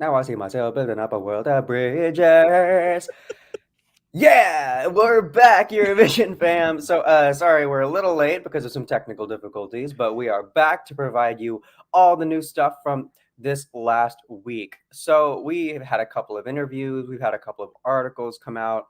Now I see myself building up a world of bridges. Yeah, we're back, Eurovision fam. So, sorry, we're a little late because of some technical difficulties, but we are back to provide you all the new stuff from this last week. So, we've had a couple of interviews, we've had a couple of articles come out,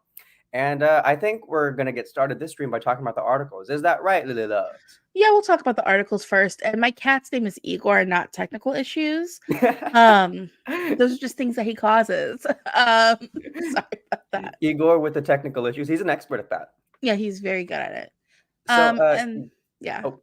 and I think we're going to get started this stream by talking about the articles. Is that right, Lili Loves? Yeah, we'll talk about the articles first. And my cat's name is Igor, not technical issues. Those are just things that he causes. Sorry about that. Igor with the technical issues. He's an expert at that. Yeah, he's very good at it. So, And yeah, oh.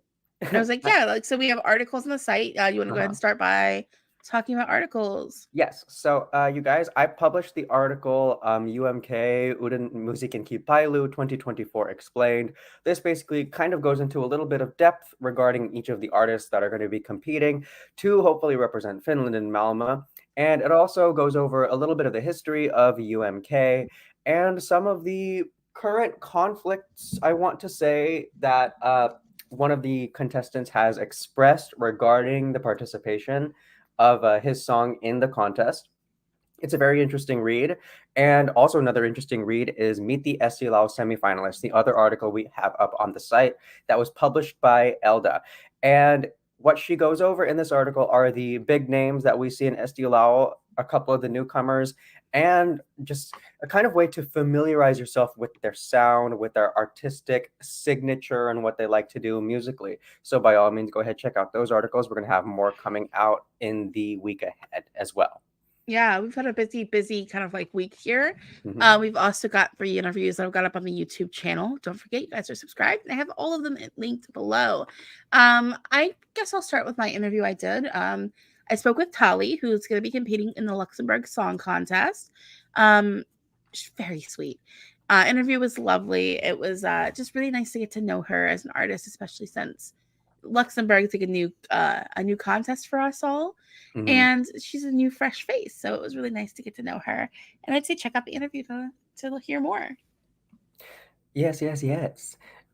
I was like, yeah, like so we have articles on the site. You want to go ahead and start by talking about articles? Yes. So, you guys, I published the article UMK Uuden Musiikin Kilpailu 2024 Explained. This basically kind of goes into a little bit of depth regarding each of the artists that are going to be competing to hopefully represent Finland in Malmö. And it also goes over a little bit of the history of UMK and some of the current conflicts, I want to say, that one of the contestants has expressed regarding the participation of his song in the contest. It's a very interesting read. And also another interesting read is Meet the Eesti Laul Semifinalists, the other article we have up on the site that was published by Elda. And what she goes over in this article are the big names that we see in Eesti Laul, a couple of the newcomers, and just a kind of way to familiarize yourself with their sound, with their artistic signature, and what they like to do musically. So by all means, go ahead, check out those articles. We're going to have more coming out in the week ahead as well. Yeah, we've had a busy kind of like week here. We've also got 3 interviews that I've got up on the YouTube channel. Don't forget, you guys are subscribed. I have all of them linked below. I guess I'll start with my interview I did. I spoke with Tali, who's going to be competing in the Luxembourg Song Contest. She's very sweet. Interview was lovely. It was just really nice to get to know her as an artist, especially since Luxembourg is like a new contest for us all. And she's a new fresh face, so it was really nice to get to know her. And I'd say check out the interview to hear more. Yes.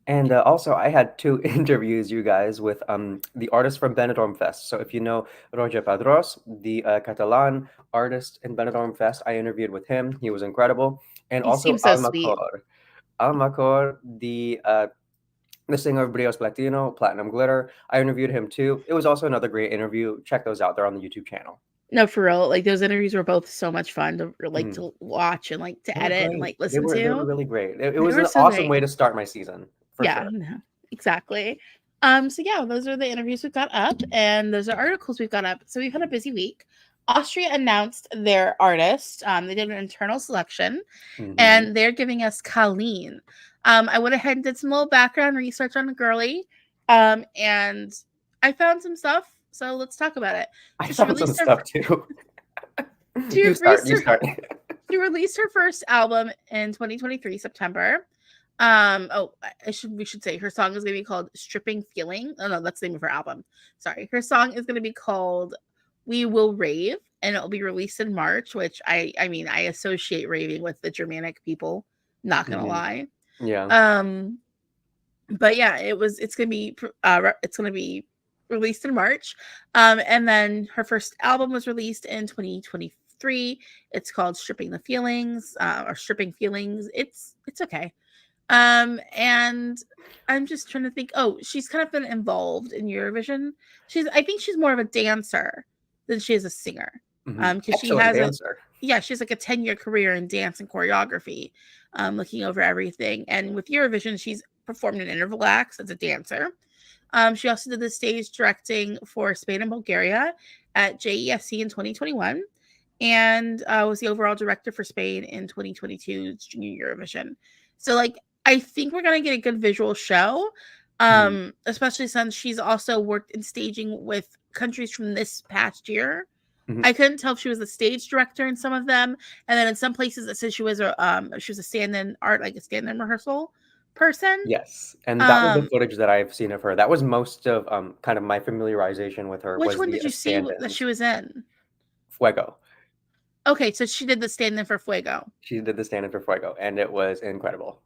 And also, I had 2 interviews, you guys, with the artist from Benidorm Fest. So if you know Roger Padros, the Catalan artist in Benidorm Fest, I interviewed with him. He was incredible. And He also seems so sweet. Almacor, the singer of Brios Platino, Platinum Glitter. I interviewed him too. It was also another great interview. Check those out. They're on the YouTube channel. No, for real. Like those interviews were both so much fun to to watch and like to edit and like listen to. They were really great. It was an awesome way to start my season. Yeah, sure. Exactly. So yeah, those are the interviews we've got up, and those are articles we've got up. So we've had a busy week. Austria announced their artist. They did an internal selection, and they're giving us Kaleen. I went ahead and did some little background research on the girlie, and I found some stuff. So let's talk about it. I found some stuff too. She released her first album in 2023 September. We should say her song is going to be called Stripping Feeling. Oh no, that's the name of her album. Sorry. Her song is going to be called We Will Rave, and it'll be released in March, which I associate raving with the Germanic people, not going to lie. Yeah. But yeah, it's going to be released in March. And then her first album was released in 2023. It's called Stripping the Feelings, or Stripping Feelings. It's okay. And I'm just trying to think. Oh, she's kind of been involved in Eurovision. I think she's more of a dancer than she is a singer. Because she has she has like a 10-year career in dance and choreography, looking over everything. And with Eurovision, she's performed in interval acts as a dancer. She also did the stage directing for Spain and Bulgaria at JESC in 2021, and was the overall director for Spain in 2022's Junior Eurovision. So, like, I think we're gonna get a good visual show, especially since she's also worked in staging with countries from this past year. I couldn't tell if she was a stage director in some of them, and then in some places it said she was a stand-in rehearsal person. Yes, and that was the footage that I've seen of her. That was most of kind of my familiarization with her. Which one did you see that she was in? Fuego. Okay, so she did the stand-in for Fuego. She did the stand-in for Fuego, and it was incredible.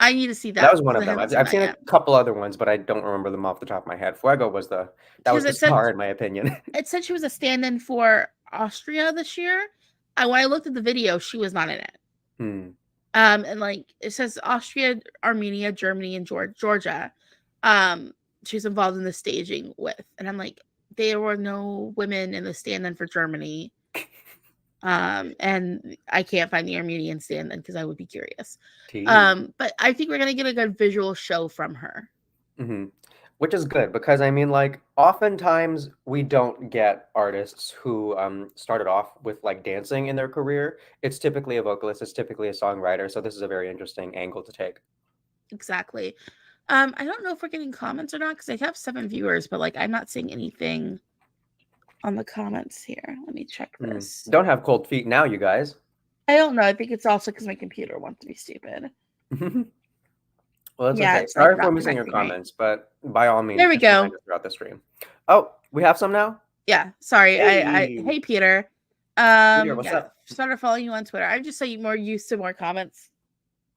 I need to see that. That was one of them. I've seen a couple other ones, but I don't remember them off the top of my head. Fuego was the star, in my opinion. It said she was a stand-in for Austria this year. When I looked at the video, she was not in it. Hmm. And like it says Austria, Armenia, Germany, and Georgia. She's involved in the staging with, and I'm like, there were no women in the stand-in for Germany. And I can't find the Armenian stand-in because I would be curious. But I think we're gonna get a good visual show from her. Mm-hmm. Which is good because I mean, like, oftentimes we don't get artists who started off with like dancing in their career. It's typically a vocalist, it's typically a songwriter. So this is a very interesting angle to take. Exactly. I don't know if we're getting comments or not because I have 7 viewers, but like I'm not seeing anything on the comments here. Let me check this. Don't have cold feet now, you guys. I don't know. I think it's also because my computer wants to be stupid. Well, it's Yeah, okay. it's, like, Sorry for not missing your connecting right. comments, but by all means, There we just go. remind us throughout the stream. Oh, we have some now? Yeah, sorry. Hey. Hey Peter. Peter, what's Yeah, up? started following you on Twitter. I'm just so more used to more comments,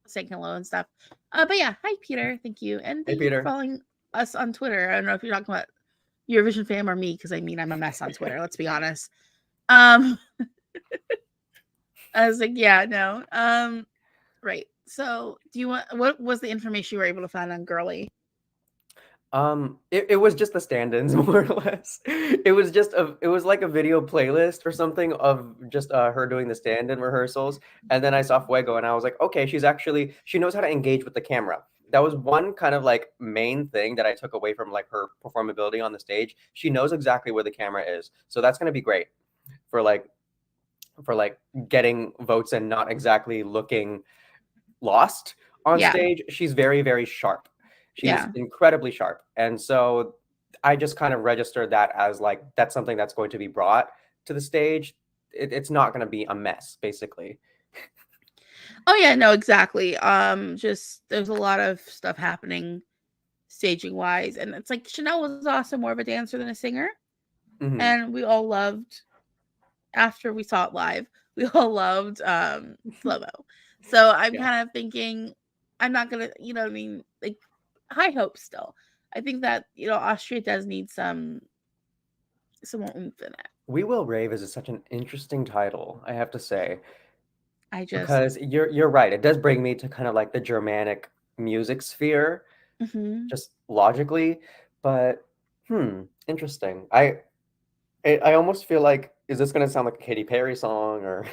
saying hello and stuff. But yeah, hi Peter. Thank you. And Hey, thank you for Peter. following us on Twitter. I don't know if you're talking about Eurovision fam or me, because I mean I'm a mess on Twitter, let's be honest. I was like, yeah, no. Right. So do you want what was the information you were able to find on Girly? It was just the stand-ins more or less. It was like a video playlist or something of just her doing the stand-in rehearsals. And then I saw Fuego and I was like, okay, she knows how to engage with the camera. That was one kind of like main thing that I took away from like her performability on the stage. She knows exactly where the camera is. So that's gonna be great for like getting votes and not exactly looking lost on stage. She's very, very sharp. She's incredibly sharp. And so I just kind of registered that as like, that's something that's going to be brought to the stage. It's not going to be a mess, basically. Oh yeah, no, exactly. Just there's a lot of stuff happening staging wise. And it's like Chanel was also more of a dancer than a singer. Mm-hmm. And we all loved, after we saw it live, we all loved Slow-Mo. So I'm kind of thinking, I'm not gonna, you know what I mean, like high hopes still. I think that, you know, Austria does need some oomph in it. We Will Rave is such an interesting title, I have to say. Because you're right. It does bring me to kind of like the Germanic music sphere, just logically. But interesting. I almost feel like, is this gonna sound like a Katy Perry song or?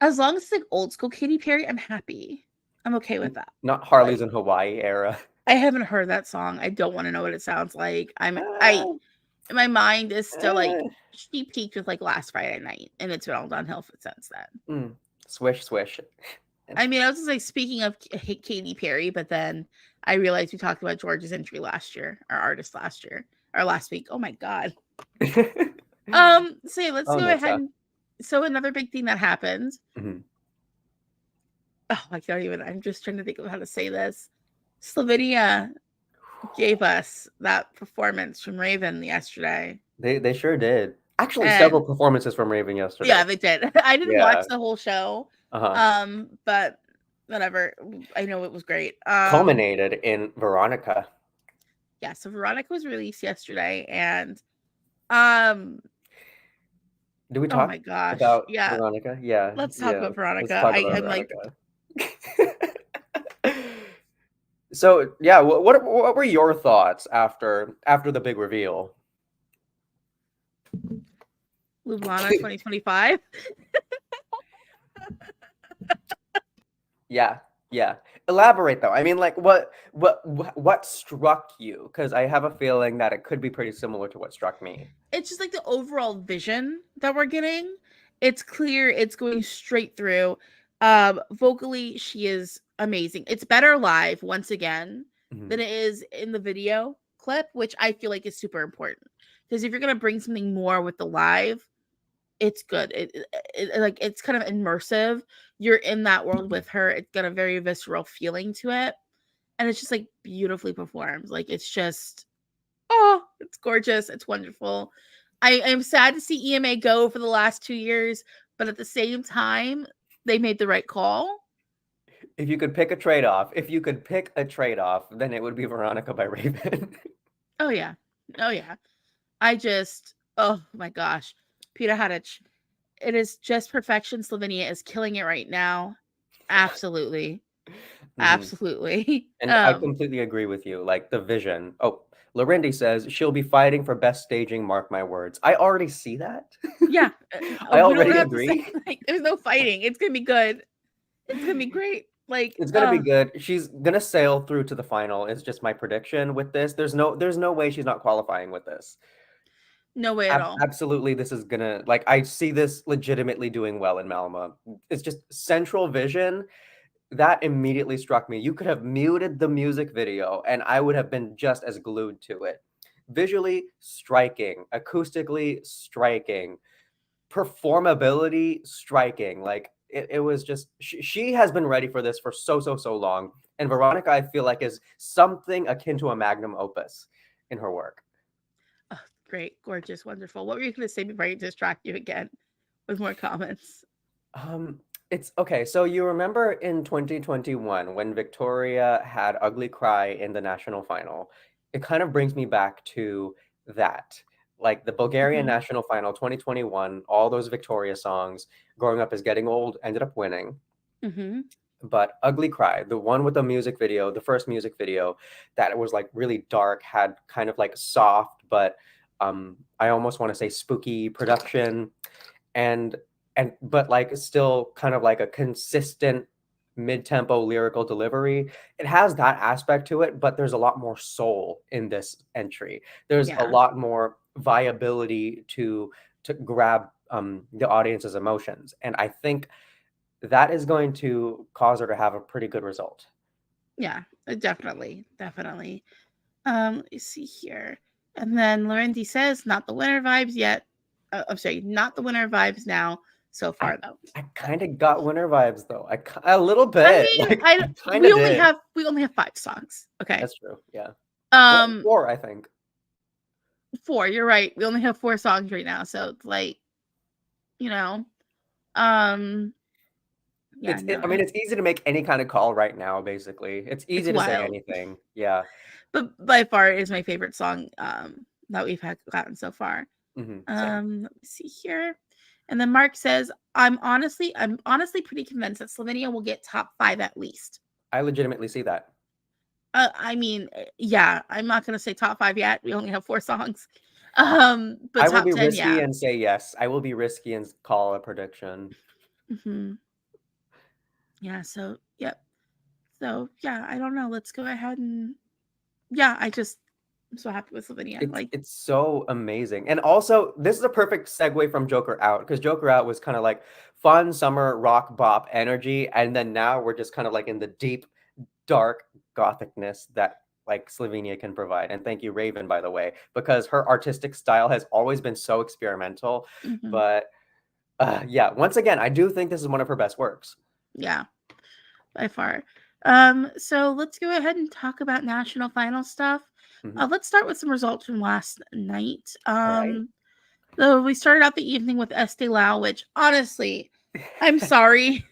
As long as it's like old school Katy Perry, I'm happy. I'm okay with that. Not Harley's in Hawaii era. I haven't heard that song. I don't want to know what it sounds like. My mind is still like she peaked with like last Friday night, and it's been all downhill since then. Swish, swish. I mean, I was just like, speaking of Katy Perry, but then I realized we talked about George's entry last year, our artist last year, or last week. Oh my god. So yeah, let's go ahead. So another big thing that happened. Oh, I can't even. I'm just trying to think of how to say this. Slovenia gave us that performance from Raiven yesterday. They sure did. Actually, several performances from Raiven yesterday. Yeah, they did. I didn't watch the whole show. But whatever. I know it was great. Culminated in Veronika. Yeah, so Veronika was released yesterday, and do we talk about Veronika? Yeah. Let's talk about Veronika. I'm Veronika. Like so yeah, what were your thoughts after the big reveal? Ljubljana 2025. Yeah. Elaborate though. I mean, like, what struck you? Because I have a feeling that it could be pretty similar to what struck me. It's just like the overall vision that we're getting. It's clear. It's going straight through. Vocally, she is amazing. It's better live once again than it is in the video clip, which I feel like is super important. Because if you're gonna bring something more with the live, it's good. Like it's kind of immersive. You're in that world with her. It's got a very visceral feeling to it, and it's just like beautifully performed. Like it's just, oh, it's gorgeous. It's wonderful. I am sad to see EMA go for the last 2 years, but at the same time, they made the right call. If you could pick a trade-off, then it would be Veronika by Raiven. Oh yeah. I just, oh my gosh. Peter Hadich. It is just perfection. Slovenia is killing it right now. Absolutely. Absolutely. And I completely agree with you. Like the vision. Oh, Lorendi says she'll be fighting for best staging. Mark my words. I already see that. Yeah. I We don't already have to agree. say, like, there's no fighting. It's gonna be good. It's gonna be great. Like, It's gonna be good. She's gonna sail through to the final. It's just my prediction with this. There's no way she's not qualifying with this. no way at all. Absolutely, this is gonna like I see this legitimately doing well in Malmo. It's just central vision that immediately struck me. You could have muted the music video and I would have been just as glued to it. Visually striking, acoustically striking, performability striking. Like it was just she has been ready for this for so long. And Veronika, I feel like, is something akin to a magnum opus in her work. Oh, great, gorgeous, wonderful. What were you gonna say before I distract you again with more comments? It's okay. So you remember in 2021 when Victoria had Ugly Cry in the national final? It kind of brings me back to that. Like the Bulgarian national final 2021, all those Victoria songs, Growing Up is Getting Old, ended up winning. But Ugly Cry, the one with the music video, the first music video that was like really dark, had kind of like soft, but I almost want to say spooky production. And but like still kind of like a consistent mid-tempo lyrical delivery. It has that aspect to it, but there's a lot more soul in this entry. There's a lot more viability to grab the audience's emotions, and I think that is going to cause her to have a pretty good result. Yeah, definitely. Let me see here. And then Lorendi says, not the winner vibes yet. I'm sorry, not the winner vibes now. So far, though. I kind of got winner vibes though. A little bit. I mean, like, I kind we of only did. have 5 songs. Okay. That's true. Yeah. Um, 4, I think. 4. You're right. We only have 4 songs right now, so it's like, um, yeah. I mean, it's easy to make any kind of call right now. Basically, it's It's easy to say wild. anything. Yeah. But by far, it is my favorite song that we've gotten so far. Same. Let me see here. And then Mark says, I'm honestly pretty convinced that Slovenia will get top 5 at least. I legitimately see that. I mean, yeah, I'm not gonna say top 5 yet. We only have 4 songs. But I will top be 10, risky yeah. and say yes. I will be risky and call a prediction. Yeah. So, yep. So, yeah, I don't know. Let's go ahead and yeah, I'm so happy with Slovenia. It's so amazing. And also, this is a perfect segue from Joker Out, because Joker Out was kind of like fun summer rock bop energy, and then now we're just kind of like in the deep, dark gothicness that like Slovenia can provide. And thank you, Raiven, by the way, because her artistic style has always been so experimental. But yeah, once again, I do think this is one of her best works. Yeah, by far. So let's go ahead and talk about national final stuff. Let's start with some results from last night. So we started out the evening with Eesti Laul, which honestly, I'm sorry.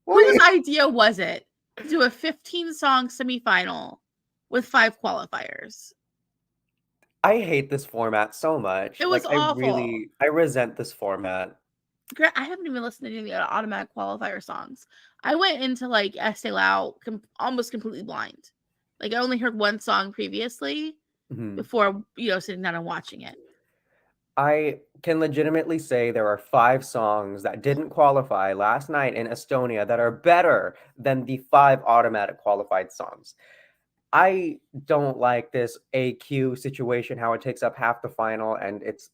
Whose idea was it to do a 15-song semifinal with 5 qualifiers? I hate this format so much. It was awful. I resent this format. I haven't even listened to any of the automatic qualifier songs. I went into like Eesti Laul almost completely blind. Like I only heard one song previously before sitting down and watching it. I can legitimately say there are 5 songs that didn't qualify last night in Estonia that are better than the 5 automatic qualified songs. I don't like this AQ situation, how it takes up half the final, and it's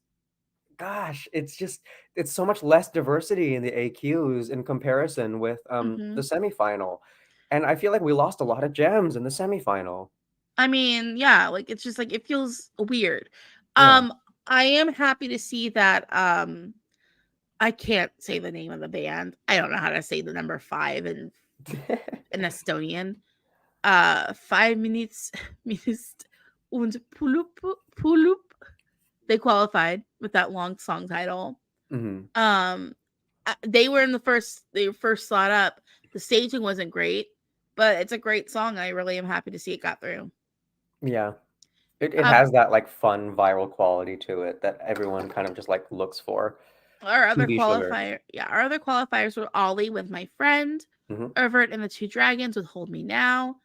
so much less diversity in the AQs in comparison with the semifinal. And I feel like we lost a lot of gems in the semifinal. I mean, yeah, like it's just like it feels weird. Yeah. I am happy to see that I can't say the name of the band. I don't know how to say the number 5 in Estonian. 5 minutes und pulup. They qualified with that long song title. They were first slot up. The staging wasn't great, but it's a great song. I really am happy to see it got through. Yeah. It Um, has that like fun viral quality to it that everyone kind of just like looks for. our other TV sugar. qualifier, yeah, our other qualifiers were Ollie with My Friend, Hmm. Ervert and the Two Dragons with Hold Me Now,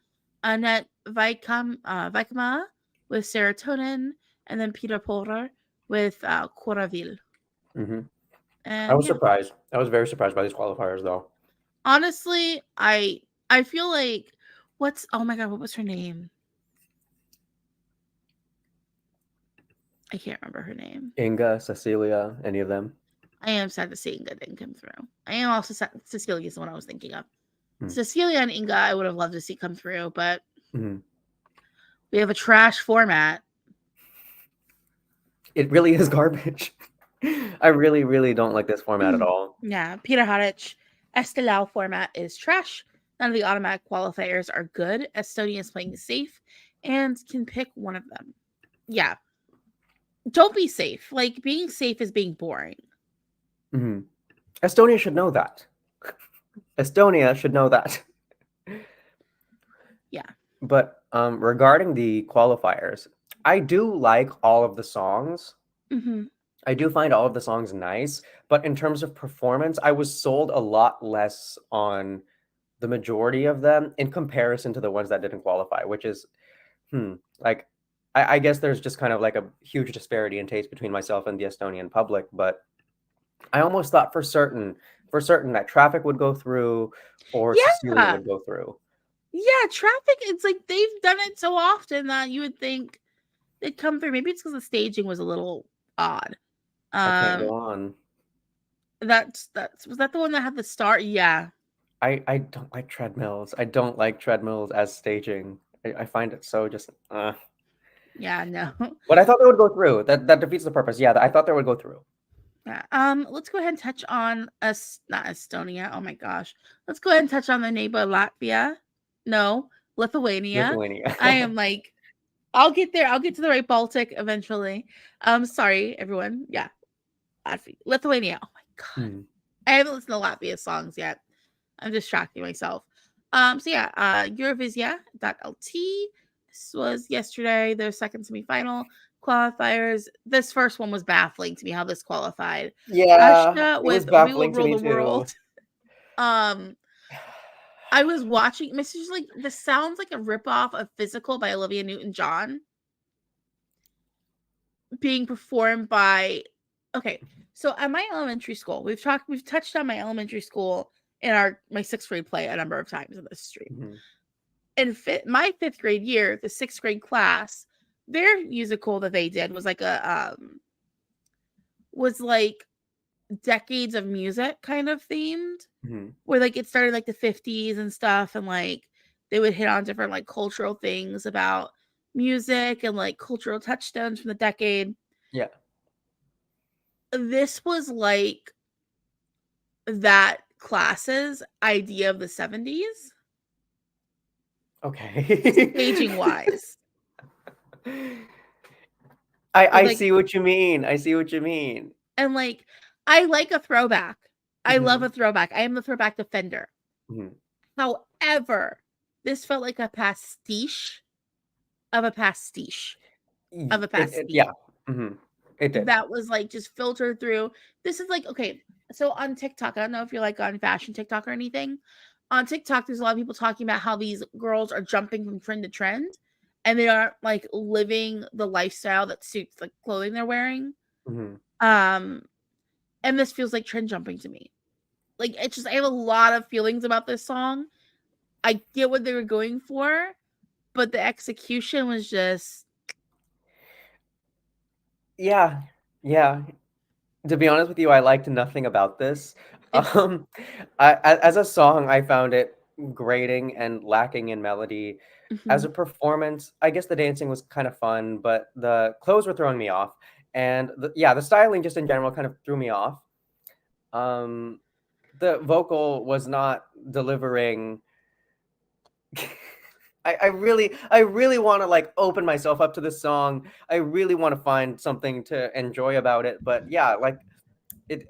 Annette Vaikama with Serotonin, and then Peter Porter with Coraville. Hmm. I And was yeah, surprised. I was very surprised by these qualifiers, though. honestly, I feel like what's oh my god, what was her name? I can't remember her name. Inga, Cecilia, any of them? I am sad to see Inga didn't come through. I am also sad Cecilia is the one I was thinking of. Hmm. Cecilia and Inga, I would have loved to see come through, but Hmm. we have a trash format. It really is garbage. I really, really don't like this format at all. Yeah, Peter Hadich, Eesti Laul format is trash. None of the automatic qualifiers are good. Estonia is playing safe and can pick one of them. Yeah. Don't be safe. Like, being safe is being boring. Hmm. Estonia should know that. Estonia should know that. Yeah. But regarding the qualifiers, I do like all of the songs. Mm-hmm. I do find all of the songs nice, but in terms of performance, I was sold a lot less on the majority of them in comparison to the ones that didn't qualify, which is, like, I guess there's just kind of like a huge disparity in taste between myself and the Estonian public, but I almost thought for certain that Traffic would go through or Cecilia Yeah. would go through. Yeah. Traffic, it's like they've done it so often that you would think they'd come through. Maybe it's because the staging was a little odd. I can't go Um, on. that's was that the one that had the star? Yeah. I don't like treadmills. I don't like treadmills as staging. I find it so just Yeah, no. But I thought they would go through. That defeats the purpose. Yeah, I thought they would go through. Yeah. Let's go ahead and touch on us not Estonia. Oh my gosh. Let's go ahead and touch on the neighbor Latvia. No, Lithuania. Lithuania. I am like, I'll get there. I'll get to the right Baltic eventually. Sorry, everyone. Yeah. Lithuania. Oh my god. Hmm. I haven't listened to Latvia songs yet. I'm distracting myself. So yeah, Eurovizija.LT. This was yesterday, their second semifinal qualifiers. This first one was baffling to me how this qualified. Yeah, Ashta it was with We Will baffling to Rule me the too. World. Um, I was watching Mrs. Like this sounds like a ripoff of Physical by Olivia Newton-John being performed by okay. So at my elementary school, we've touched on my elementary school in my 6th grade play a number of times in this stream. Mhm. In my 5th grade year, the 6th grade class, their musical that they did was like decades of music kind of themed, Mhm. where like it started like the 50s and stuff, and like they would hit on different like cultural things about music and like cultural touchstones from the decade. Yeah. This was like that class's idea of the 70s, staging Okay. wise. I Like, see what you mean. I see what you mean. and like, I like a throwback. I love Mhm. a throwback. I am the throwback defender. Mhm. However, this felt like a pastiche of a pastiche of a pastiche. Yeah. Mhm. It did. That was like just filtered through. This is like, okay, so on TikTok, I don't know if you're like on fashion TikTok or anything. On TikTok, there's a lot of people talking about how these girls are jumping from trend to trend and they aren't like living the lifestyle that suits the clothing they're wearing. Mhm. Um, and this feels like trend jumping to me. Like, it's just, I have a lot of feelings about this song. I get what they were going for, but the execution was just Yeah. Yeah. To be honest with you, I liked nothing about this. it's Um, as a song, I found it grating and lacking in melody. As mhm. a performance, I guess the dancing was kind of fun, but the clothes were throwing me off, and the styling just in general kind of threw me off. Um, the vocal was not delivering. I really want to like open myself up to this song. I really want to find something to enjoy about it, but yeah, like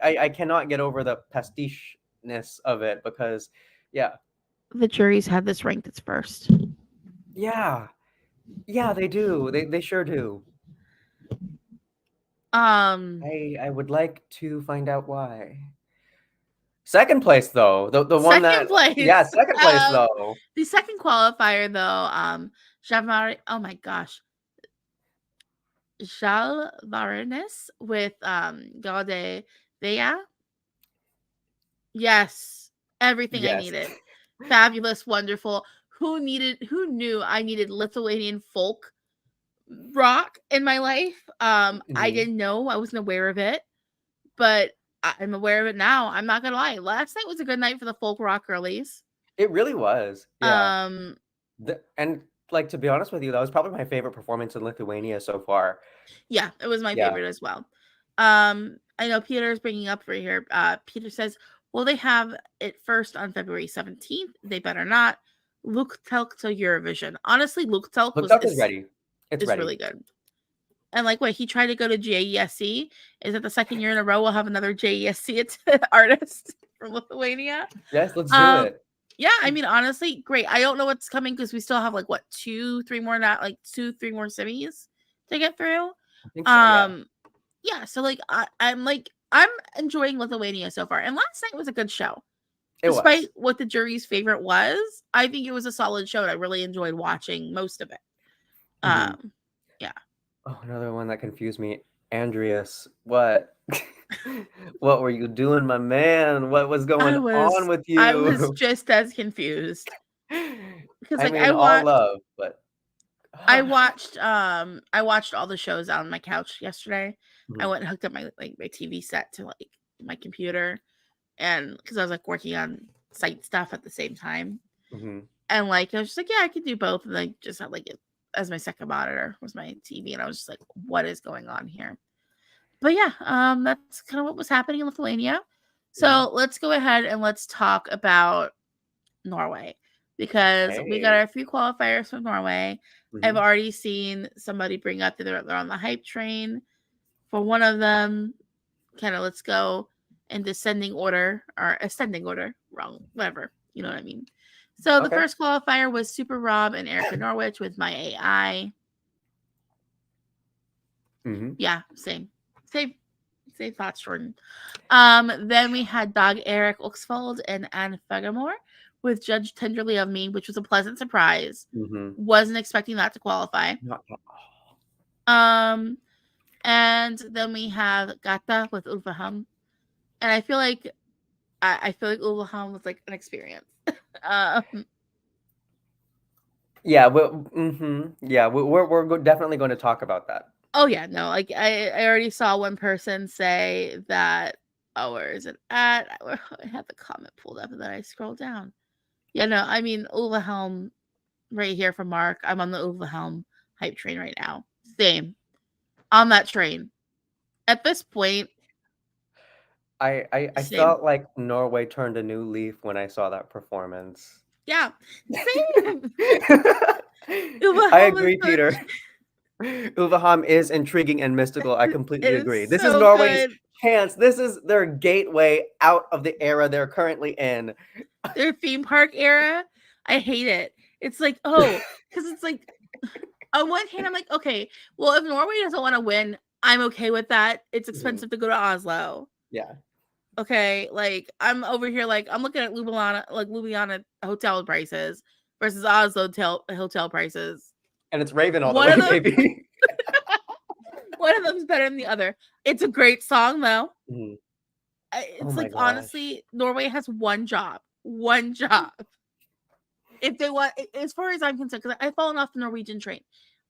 I cannot get over the pastiche-ness of it because yeah. The jury's had this ranked its first. Yeah. Yeah, they do. They sure do. Um, I would like to find out why. Second place though. The one second that yeah, place. second place though. The second qualifier though, Javari, oh my gosh, Jalvarenes with Gaude Vea. Yes, everything I Yes. needed. Fabulous, wonderful. Who knew I needed Lithuanian folk rock in my life? I Mhm. didn't know. I wasn't aware of it, but I'm aware of it now. I'm not gonna lie. Last night was a good night for the folk rock girlies. It really was. Yeah. Um, And like to be honest with you, that was probably my favorite performance in Lithuania so far. yeah, it was my Yeah. favorite as well. I know Peter's bringing up right here. Peter says, "Will they have it first on February 17th? They better not." Luke Telk to Eurovision. Honestly, Luke Telk Look was Duck is ready. It's is ready. really good. And like what he tried to go to JESC. Is that the second year in a row we'll have another JESC artist from Lithuania? Yes, let's do Um, it. yeah, I mean, honestly, great. I don't know what's coming because we still have like what 2, 3 more, not like 2, 3 more semis to get through. I think so, yeah. Um, yeah, so like I'm enjoying Lithuania so far, and last night was a good show. It Despite was. what the jury's favorite was, I think it was a solid show, and I really enjoyed watching most of it. Mhm. Yeah. Oh, another one that confused me. Andreas, what? What were you doing, my man? What was going on with I was you? just as confused because I like mean, all love, but I watched all the shows on my couch yesterday. I Mhm, went and hooked up my my TV set to like my computer, and because I was like working on site stuff at the same time, mhm, and like I was just like, yeah, I could do both, and like just had like it as my second monitor was my TV, and I was just like, what is going on here? But yeah, that's kind of what was happening in Lithuania. mhm. So let's go ahead and let's talk about Norway because we got Okay. our few qualifiers from Norway. I've Mhm. already seen somebody bring up that they're on the hype train for one of them. Kind of let's go in descending order or ascending order. Wrong, whatever. You know what I mean. So the Okay. first qualifier was Super Rob and Erica Norwich with My AI. Mhm. Yeah, same, same thoughts, Jordan. Then we had Dag Eric Oxfold and Anne Fagermore with Judge Tenderly of Me, which was a pleasant surprise. Mhm. Wasn't expecting that to qualify. Not at all. Um, and then we have Gata with Ulvaham. And I feel like I feel like Ulvaham was like an experience. um, Yeah, yeah, definitely going to talk about that. oh yeah, no, like I already saw one person say that. Oh, where is it at? I had the comment pulled up and then I scrolled down. Yeah, no, I mean Ulvaham right here from Mark. I'm on the Ulvaham hype train right now. Same on that train. At this point, I same. felt like Norway turned a new leaf when I saw that performance. Yeah, same. I Ulvaham is agree, Peter. Uvaham is intriguing and mystical. I completely agree. This is so Norway's good. chance. This is their gateway out of the era they're currently in. Their theme park era, I hate it. It's like, oh, because it's like on one hand, I'm like, okay, well, if Norway doesn't want to win, I'm okay with that. It's Mhm. expensive to go to Oslo. Yeah. Okay, like I'm over here, like I'm looking at Ljubljana hotel prices versus Oslo hotel prices. And it's Raven all the One way, of them, baby. one of them's better than the other. It's a great song though. Mhm. Oh It's my like gosh. honestly, Norway has one job. If they want, as far as I'm concerned, because I've fallen off the Norwegian train.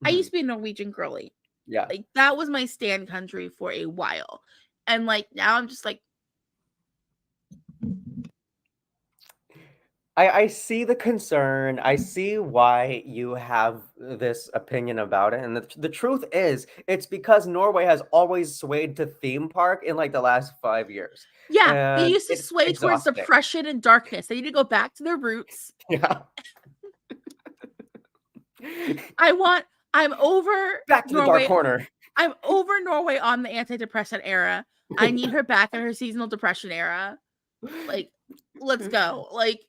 I used Mhm. to be a Norwegian girly. Yeah. Like that was my stand country for a while, and like now I'm just like, I see the concern. I see why you have this opinion about it. And the truth is, it's because Norway has always swayed to theme park in like the last 5 years. yeah, they And used to it's sway towards exhausting. depression and darkness. They need to go back to their roots. Yeah. I want I'm over Back to the dark Norway. corner. I'm over Norway on the antidepressant era. I need her back in her seasonal depression era. Like, let's go. Like,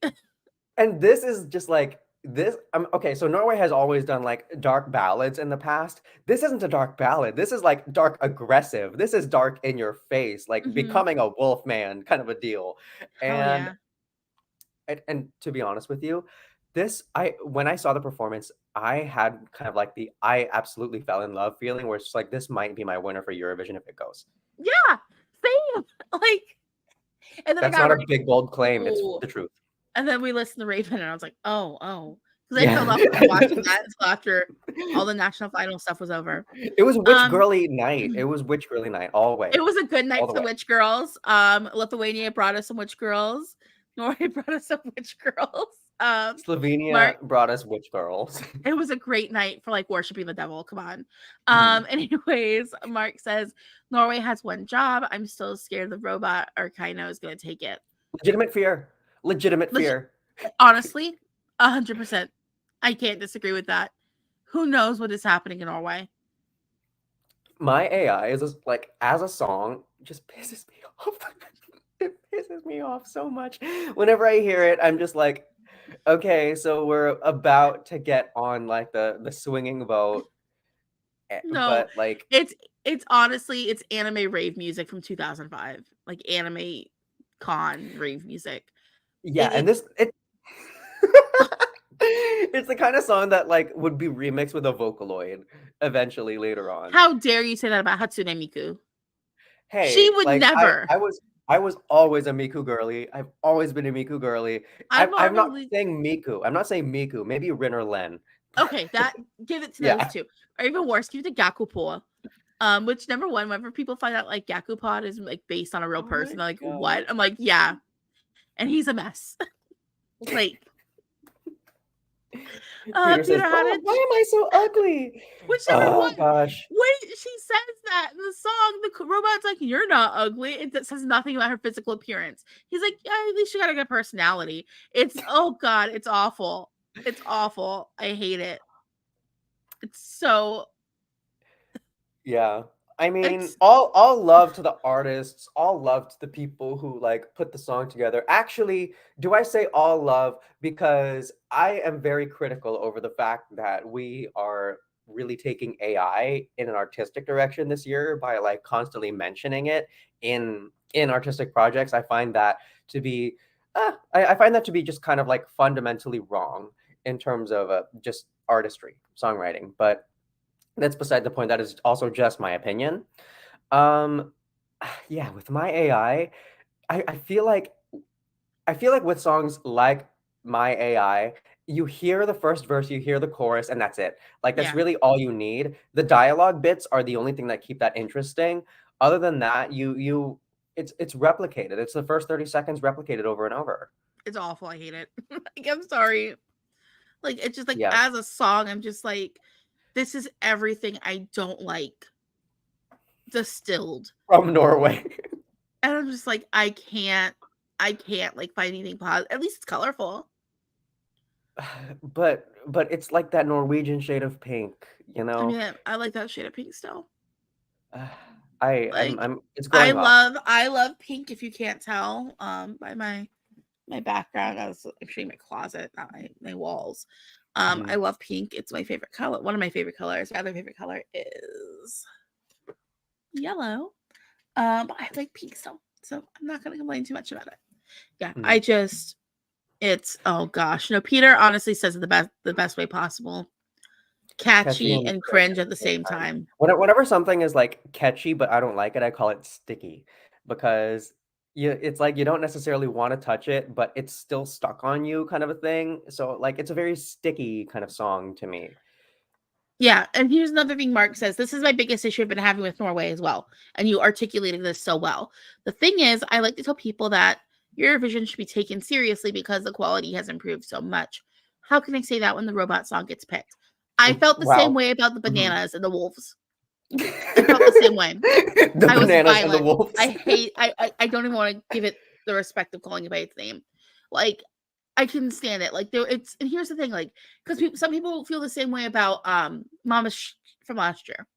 And this is just like this okay, so Norway has always done like dark ballads in the past. This isn't a dark ballad. This is like dark aggressive. This is dark in your face, like Hmm. becoming a wolf man kind of a deal. Hell And yeah. and to be honest with you, this I when I saw the performance, I had kind of like the I absolutely fell in love feeling where it's just like this might be my winner for Eurovision if it goes. Yeah, same. Like, and then I That's got not a ready. big bold claim, it's Ooh. the truth. And then we listened to Raiven, and I was like, oh, because I Yeah. fell off from watching that until after all the national final stuff was over. It was witch Um, girly night. It was witch girly night all the it way. was a good All night the for the way. witch girls. Lithuania brought us some witch girls. Norway brought us some witch girls. Mark, Slovenia brought us witch girls. it was a great night for like worshiping the devil. Come on. Mhm. Anyways, Mark says Norway has one job. I'm still scared the robot or Kaino is gonna take it. Legitimate fear. Legitimate Legit, fear. honestly, 100%. I can't disagree with that. Who knows what is happening in Norway? My AI is just, like as a song just pisses me off. It pisses me off so much. Whenever I hear it, I'm just like, okay, so we're about to get on like the swinging boat, No, but like it's honestly it's anime rave music from 2005, like anime con rave music. yeah, It, and it's it it's the kind of song that like would be remixed with a Vocaloid eventually later on. how dare you say that about Hatsune Miku? She Hey, would like never. I was always a Miku girly. I've always been a Miku girly. I'm I'm not normally saying Miku. I'm not saying Miku. Maybe Rin or Len. okay. That give it to those Yeah. two, or even worse, give it to Gakupo. Which number one, whenever people find out like Gakupod is like based on a real Oh my person, they're like, god. what? I'm like, yeah, and he's a mess. Like, Peter Peter says, had "Bob, it. why am I so ugly?" Whichever Oh one. gosh. When she says that in the song, the robot's like, "You're not ugly." It says nothing about her physical appearance. He's like, "Yeah, at least she got a good personality." It's oh god, it's awful. It's awful. I hate it. It's so Yeah. I mean, it's all love to the artists, all love to the people who like put the song together. Actually, do I say all love because I am very critical over the fact that we are really taking AI in an artistic direction this year by like constantly mentioning it in artistic projects. I find that to be I find that to be just kind of like fundamentally wrong in terms of just artistry, songwriting. But that's beside the point. That is also just my opinion. Um, yeah, with my AI, I I feel like with songs like My AI, you hear the first verse, you hear the chorus, and that's it. Like that's yeah, really all you need. The dialogue bits are the only thing that keep that interesting. Other than that, you it's replicated. It's the first 30 seconds replicated over and over. it's awful. I hate it. Like, I'm sorry. Like it's just like Yeah, as a song, I'm just like, this is everything I don't like distilled. from Norway. And I'm just like, I can't like find anything positive. At least it's colorful. But it's like that Norwegian shade of pink, you I know? mean, I like that shade of pink still. Uh, Like I'm it's growing off. I love pink if you can't tell by my background. I'm showing my closet, not my walls. I Mhm. love pink. It's my favorite color. One of my favorite colors. My other favorite color is yellow. But I like pink still. So I'm not gonna complain too much about it. Yeah, I Mhm. just it's oh gosh. No, Peter honestly says it the best way possible. Catchy Catchy and and cringe cringe at at the the same same time. time. Whenever something is, like, catchy, but I don't like it, I call it sticky because it's like you don't necessarily wanna touch it, but it's still stuck on you kind of a thing, so, like, it's a very sticky kind of song to me. Yeah, and here's another thing Mark says. This is my biggest issue I've been having with Norway as well. And you articulated this so well. The thing is, I like to tell people that Eurovision should be taken seriously because the quality has improved so much. How can I say that when the robot song gets picked? I felt the same Wow. way about the Mhm. bananas and the wolves. I felt the same way. The I was bananas and the violent. wolves. I don't even want to give it the respect of calling it by its name. Like I couldn't stand it. Like there, it's and here's the thing, like because some people feel the same way about Mama from last year.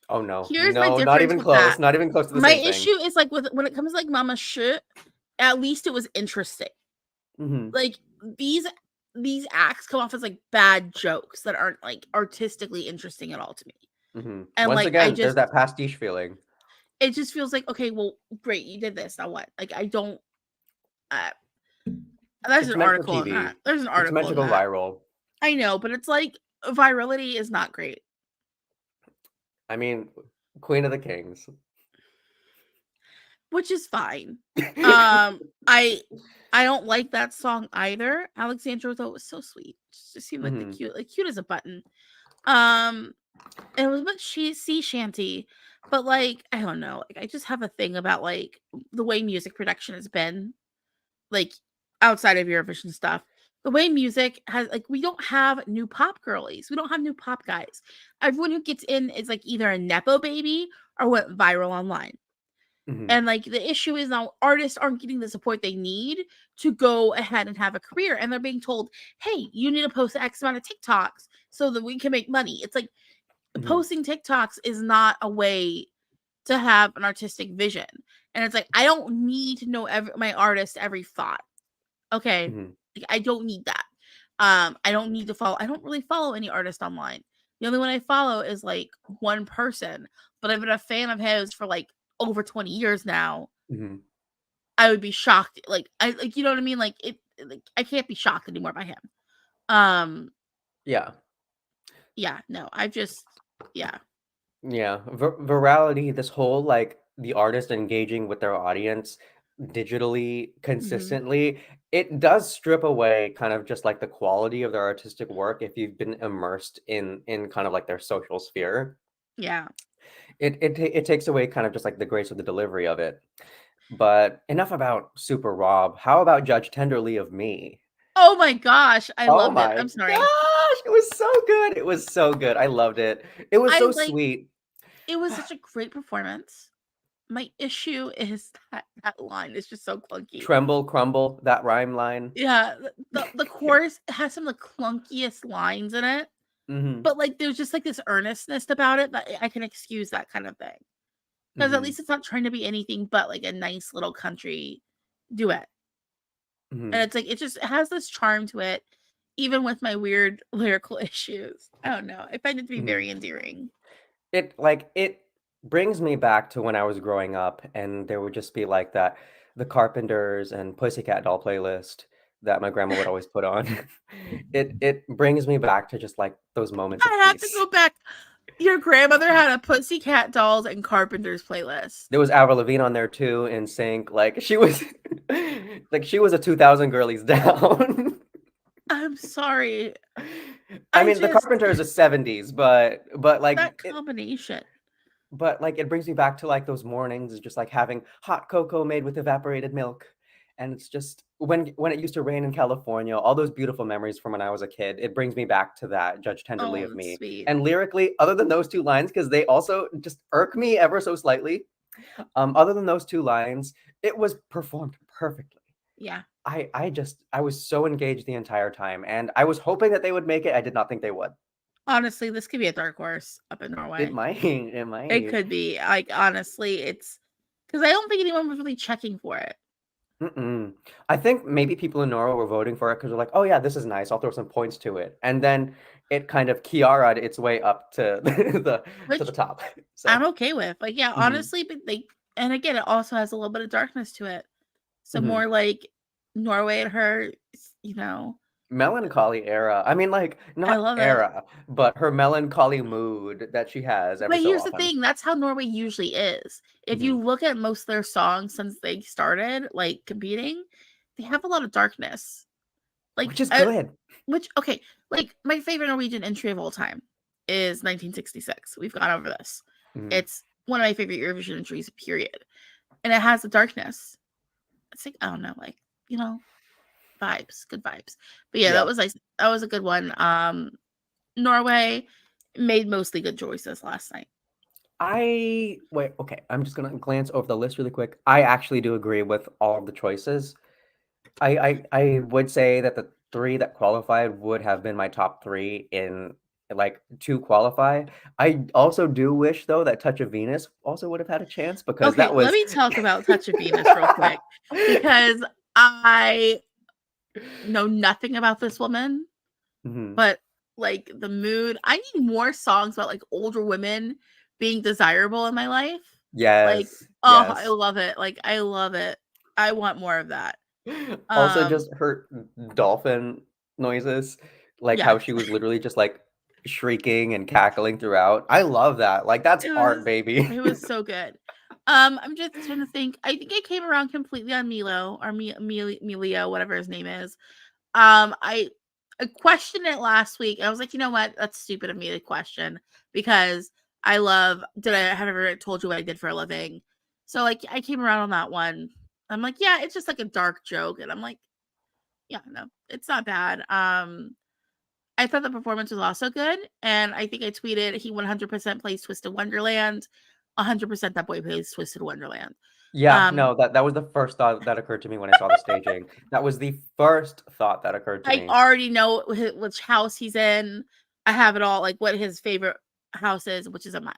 Oh, no. Here's my No, not difference even with that. close, not even close to the My same thing. issue is like with when it comes to like Mama Sh, at least it was interesting. Mhm. Like these these acts come off as like bad jokes that aren't like artistically interesting at all to me. And Once like I again, there's just that pastiche feeling. it just feels like, okay, well, great, you did this. Now what? Like I don't. Uh, there's It's an meant for article in that. TV. There's an It's meant article to in go that. viral. I know, but it's like virality is not great. I mean, Queen of the Kings. Which is fine. I don't like that song either. Alexandra though was so sweet. Just seemed like the cute as a button. It was a bit sea shanty, but like I don't know. Like I just have a thing about like the way music production has been, like outside of Eurovision stuff. The way music has like we don't have new pop girlies. We don't have new pop guys. Everyone who gets in is like either a nepo baby or went viral online. And like the issue is now artists aren't getting the support they need to go ahead and have a career. And they're being told, hey, you need to post X amount of TikToks so that we can make money. It's like posting TikToks is not a way to have an artistic vision. And it's like, I don't need to know my artist every thought. Okay. Like, I don't need that. I don't need to follow. I don't really follow any artist online. The only one I follow is like one person, but I've been a fan of his for like over 20 years now. I would be shocked. Like you know what I mean? Like I can't be shocked anymore by him. Yeah. Yeah, no, I've just yeah. Yeah. Virality, this whole like the artist engaging with their audience digitally consistently, it does strip away kind of just like the quality of their artistic work if you've been immersed in kind of like their social sphere. Yeah. It takes away kind of just like the grace of the delivery of it. But enough about Super Rob. How about Judge Tenderly of Me? Oh my gosh, I Oh loved it. my I'm sorry. gosh, it was so good. It was so good. I loved it. It was so sweet. It was such a great performance. My issue is that line is just so clunky. Tremble, crumble, that rhyme line. Yeah, the chorus has some of the clunkiest lines in it. But like there's just like this earnestness about it that I can excuse that kind of thing. Because at least it's not trying to be anything but like a nice little country duet. And it's like it just has this charm to it, even with my weird lyrical issues. I don't know. I find it to be very endearing. It brings me back to when I was growing up, and there would just be like that the Carpenters and Pussycat Doll playlist that my grandma would always put on. It brings me back to just like those moments of I have to peace. go back. Your grandmother had a Pussycat Dolls and Carpenters playlist. There was Avril Lavigne on there too, in sync. Like she was she was a 2000 girlies down. I'm sorry. I mean, the Carpenters are 70s, but like that combination. But like it brings me back to like those mornings, just like having hot cocoa made with evaporated milk. And it's just when it used to rain in California, all those beautiful memories from when I was a kid, it brings me back to that Judge Tenderly of Me. Sweet. And lyrically, other than those two lines, because they also just irk me ever so slightly. Other than those two lines, it was performed perfectly. Yeah. I was so engaged the entire time, and I was hoping that they would make it. I did not think they would. Honestly, this could be a dark horse up in Norway. It might. It could be. Like, honestly, it's because I don't think anyone was really checking for it. I think maybe people in Norway were voting for it because they're like, oh yeah, this is nice. I'll throw some points to it. And then it kind of Kiara'd its way up to the top. So. I'm okay with. Like, yeah, honestly, but and again, it also has a little bit of darkness to it. So more like Norway and her, melancholy era. I mean, like not era, but her melancholy mood that she has. But here's the thing: that's how Norway usually is. If you look at most of their songs since they started, like competing, they have a lot of darkness. Like, which is good. Okay, like my favorite Norwegian entry of all time is 1966. We've gone over this. It's one of my favorite Eurovision entries, period. And it has the darkness. It's like, I don't know, like, vibes, good vibes. But yeah, that was a good one. Norway made mostly good choices last night. Okay, I'm just gonna glance over the list really quick. I actually do agree with all of the choices. I would say that the three that qualified would have been my top three in like to qualify. I also do wish though that Touch of Venus also would have had a chance because that was. Let me talk about Touch of Venus real quick because know nothing about this woman, Mhm. but like the mood. I need more songs about like older women being desirable in my life. Like, Yes, oh, I yes. love it. Like, I love it. I want more of that. Also, Um, just her dolphin noises, like how yes, she was literally just like shrieking and cackling throughout. I love that. Like that's it art, was baby. it was so good. I'm just trying to think. I think I came around completely on Milo or Milio, whatever his name is. I questioned it last week. I was like, you know what? That's stupid of me to question because I love. Did I have ever told you what I did for a living? So like, I came around on that one. I'm like, yeah, it's just like a dark joke, and I'm like, yeah, no, it's not bad. I thought the performance was also good, and I think I tweeted he 100% plays Twisted Wonderland, 100% that boy plays Twisted Wonderland. Yeah, Um, no, that was the first thought that occurred to me when I saw the staging. That was the first thought that occurred to I me. already know which house he's in. I have it all, like what his favorite house is, which is a mine.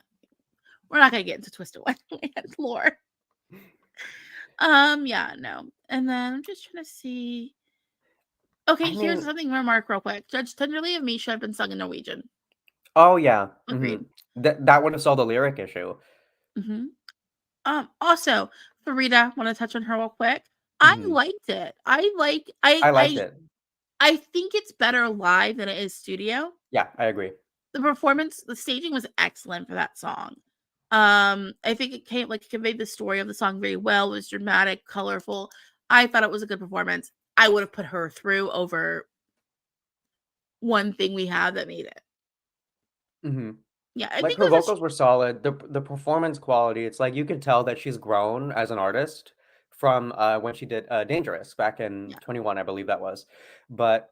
We're not gonna get into Twisted Wonderland lore. Yeah, no. And then I'm just trying to see. Okay, I here's mean, something remark real quick. Judge Tenderly of Me should have been sung in Norwegian. oh yeah. Agreed. That would have solved the lyric issue. hmm Also, Farida, want to touch on her real quick. I Mhm. liked it. I like I liked it. I think it's better live than it is studio. Yeah, I agree. The performance, the staging was excellent for that song. I think it came like it conveyed the story of the song very well. It was dramatic, colorful. I thought it was a good performance. I would have put her through over one thing we have that made it. Mhm. Yeah, I Like think her it was vocals were solid. The performance quality, it's like you could tell that she's grown as an artist from when she did Dangerous back in yeah, 21, I believe that was. But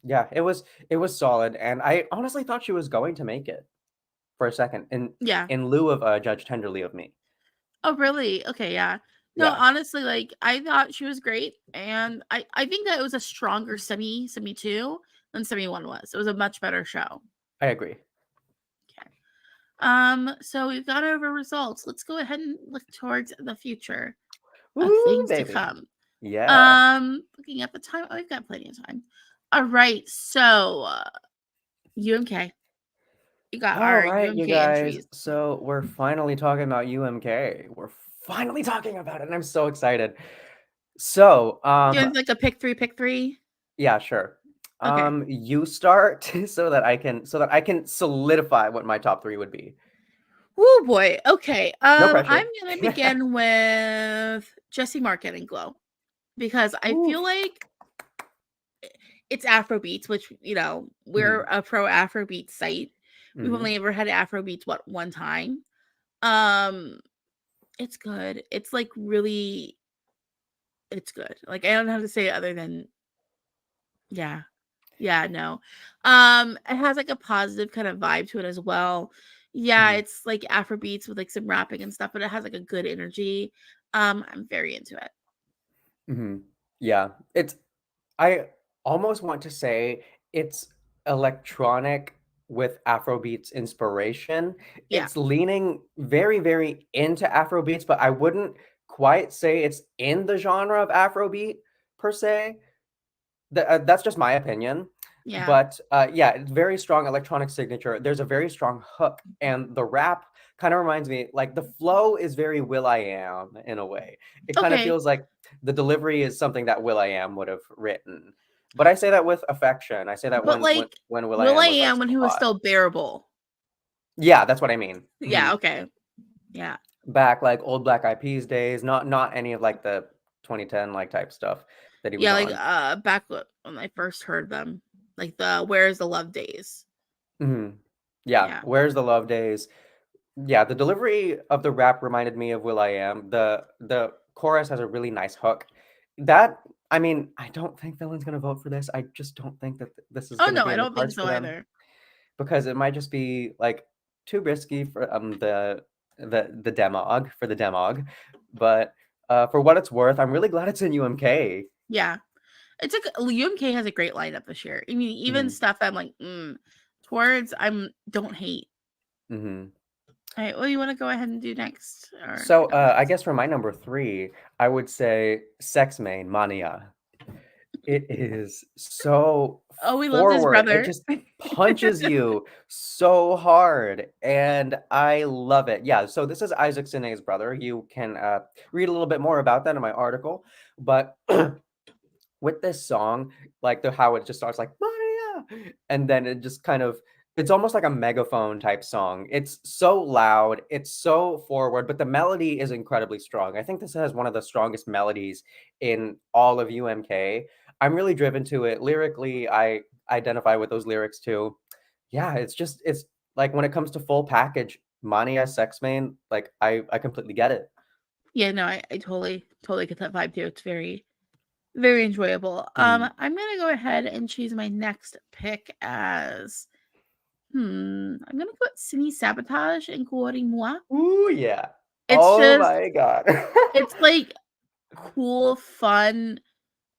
yeah, it was solid, and I honestly thought she was going to make it for a second yeah. in lieu of Judge Tenderly of Me. Oh, really? Okay, yeah. No, Yeah, honestly, like I thought she was great, and I think that it was a stronger semi two than semi one was. It was a much better show. I agree. Okay. So we've gone over results. Let's go ahead and look towards the future of Woo, things to baby. come. Yeah. Looking at the time, oh, we've got plenty of time. All right, so UMK. We got All our right, you UMK guys. entries. So we're finally talking about UMK. We're finally talking about it, and I'm so excited. So, Doing like a pick three. yeah, sure. Okay. You start so that I can solidify what my top three would be. Oh boy. Okay. No I'm pressure. gonna begin with Jesse Market and Glow because I feel Oof. like it's Afrobeats, which we're Mhm, a pro Afrobeat site. We've mhm, only ever had Afrobeats one time. Um, it's good. It's like really, it's good. Like I don't know how to say it other than yeah, yeah, no. It has like a positive kind of vibe to it as well. Yeah, mhm, it's like Afrobeats with like some rapping and stuff, but it has like a good energy. I'm very into it. mhm. Yeah, I almost want to say it's electronic with Afrobeats inspiration. Yeah, It's leaning very, very into Afrobeats, but I wouldn't quite say it's in the genre of Afrobeat per se. That's just my opinion. yeah. But yeah, it's very strong electronic signature. There's a very strong hook, and the rap kind of reminds me like the flow is very Will I Am in a way. It kind of Okay, feels like the delivery is something that Will I Am would have written. But I say that with affection. I say that but like when Will I Will I Am was like Am when he still was hot. still bearable. Yeah, that's what I mean. Yeah, okay. Yeah. Back like old Black Eyed Peas days, not any of like the 2010 like type stuff that he was Yeah, like on. back when I first heard them. Like the Where's the Love Days. Mhm. Yeah, Yeah. Where's the Love Days? Yeah, the delivery of the rap reminded me of will.i.am. The chorus has a really nice hook. That I mean, I don't think Villain's gonna vote for this. I just don't think that this is Oh gonna no, be I in the don't think cards so for them either. because it might just be like too risky for the demog for the demog. But for what it's worth, I'm really glad it's in UMK. Yeah. It's like UMK has a great lineup this year. I mean, even hmm stuff I'm like, towards I'm don't hate. hmm All right, well, you want to go ahead and do next, or So I guess for my number three, I would say Sex Main Mania. It is so Oh, he loved his forward. It brother. just punches you so hard, and I love it. Yeah, so this is Isaac Sine's brother. You can read a little bit more about that in my article, but with this song, like the how it just starts like Maria, and then it just kind of it's almost like a megaphone type song. It's so loud, it's so forward, but the melody is incredibly strong. I think this has one of the strongest melodies in all of UMK. I'm really driven to it. Lyrically, I identify with those lyrics too. Yeah, it's like when it comes to full package, Mania Sex Main, like I completely get it. Yeah, no, I totally get that vibe too. It's very, very enjoyable. Mhm. I'm gonna go ahead and choose my next pick as I'm gonna go with Simi Sabotage and Kuori Moi. Ooh, yeah. It's Oh just my god. it's like cool, fun.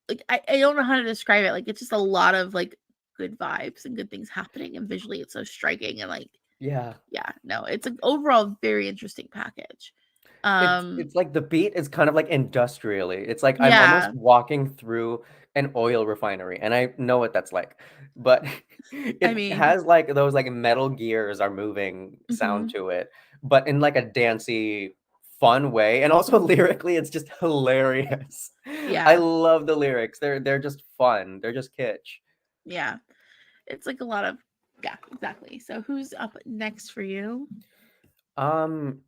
Like I don't know how to describe it. Like it's just a lot of like good vibes and good things happening, and visually it's so striking and like Yeah. yeah, no, it's an overall very interesting package. It's Um, it's like the beat is kind of like industrially. It's like I'm almost yeah, walking through an oil refinery, and I know what that's like. But I it mean, has like those like metal gears are moving sound mhm, to it, but in like a dancey, fun way. And also lyrically, it's just hilarious. I yeah, love the lyrics. They're just fun. They're just kitsch. yeah. It's like a lot of yeah, exactly. So who's up next for you? Um,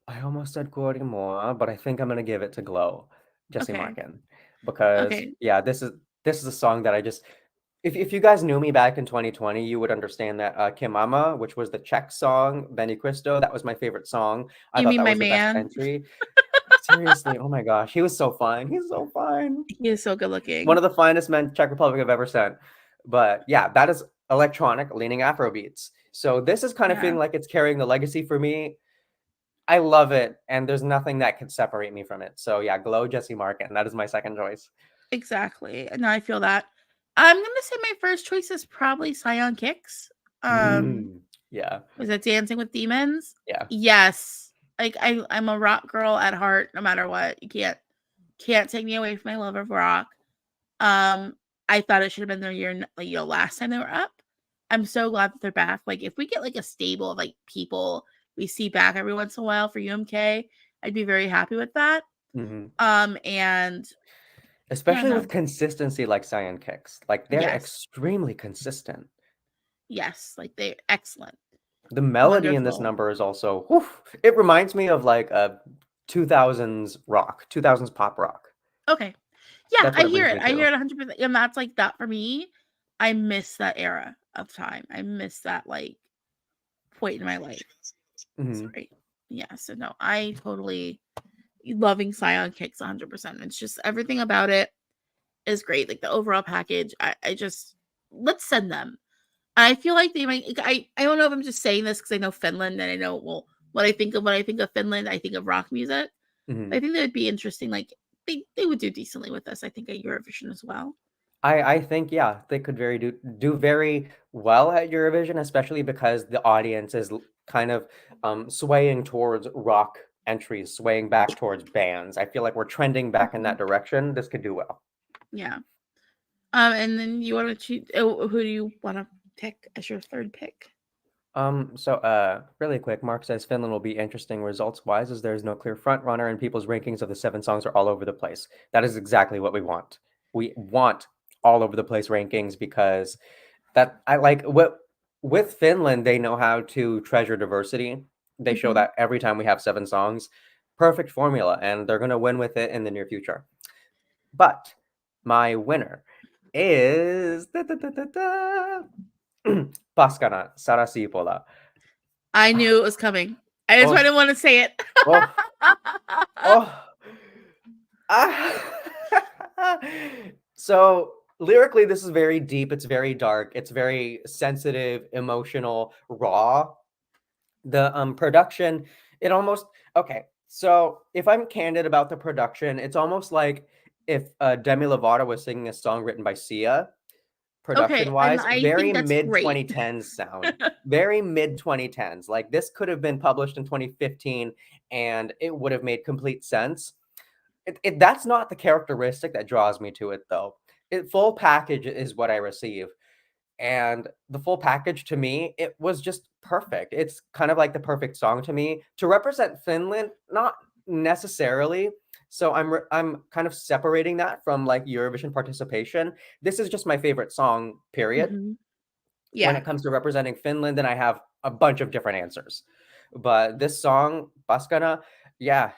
I almost said Guatemala, but I think I'm gonna give it to Glow, Jesse Okay. Markin, because Okay. yeah, this is a song that I just if you guys knew me back in 2020, you would understand that Kimama, which was the Czech song, Benny Cristo, that was my favorite song. I You thought mean that my was the best man? entry. Seriously, oh my gosh, he was so fine. He's so fine. He is so good One looking. of the finest men Czech Republic have ever sent. But yeah, that is electronic leaning Afro beats. So this is kind of Yeah, feeling like it's carrying the legacy for me. I love it, and there's nothing that can separate me from it. So yeah, Glow Jesse Markin. That is my second choice. exactly. No, I feel that. I'm gonna say my first choice is probably Scion Kicks. Um, Yeah, was it Dancing with Demons? yeah. Yes. Like I'm a rock girl at heart, no matter what. You can't take me away from my love of rock. Um, I thought it should have been their year, like last time they were up. I'm so glad that they're back. Like if we get like a stable of like people we see back every once in a while for UMK, I'd be very happy with that. hmm And yeah, Especially with no, consistency like Cyan Kicks. Like they're yes, extremely consistent. yes, like they're excellent, The melody in this wonderful. number is also, whew, it reminds me of like a 2000s rock, 2000s pop rock. Okay, yeah, That's I what it hear brings it. me I hear to. it 100%. And that's like that for me. I miss that era of time. I miss that like point in my life. hmm Sorry. Yeah. So no, I totally loving Scion Kicks 100%. It's just everything about it is great. Like the overall package, I just let's send them. I feel like they might. Like, I don't know if I'm just saying this because I know Finland and I know well when I think of Finland, I think of rock music. hmm I think that would be interesting. Like they would do decently with this. I think at Eurovision as well. I think yeah, they could do very well at Eurovision, especially because the audience is kind of swaying towards rock entries, swaying back towards bands. I feel like we're trending back in Mhm. that direction. This could do well. Yeah. And then you want to choose? Who do you want to pick as your third pick? Really quick, Mark says Finland will be interesting results wise as there's no clear front runner and people's rankings of the seven songs are all over the place. That is exactly what we want. We want all over the place rankings because that I like what with Finland, they know how to treasure diversity. They show Hmm. that every time we have seven songs. Perfect formula, and they're gonna win with it in the near future. But my winner is Paskana Sarasipola. I knew it was coming. I just Oh, didn't want to say it. oh, oh. Ah. So lyrically, this is very deep. It's very dark. It's very sensitive, emotional, raw. The production, it almost okay. So if I'm candid about the production, it's almost like if Demi Lovato was singing a song written by Sia, Okay, and production-wise, I very think that's mid great. 2010s sound. Very mid 2010s. Like this could have been published in 2015 and it would have made complete sense. That's not the characteristic that draws me to it, though. Full package is what I receive. And the full package to me, it was just perfect. It's kind of like the perfect song to me. To represent Finland, not necessarily. So I'm kind of separating that from like Eurovision participation. This is just my favorite song, period. When Yeah. it comes to representing Finland, then I have a bunch of different answers. But this song, Baskana, yeah,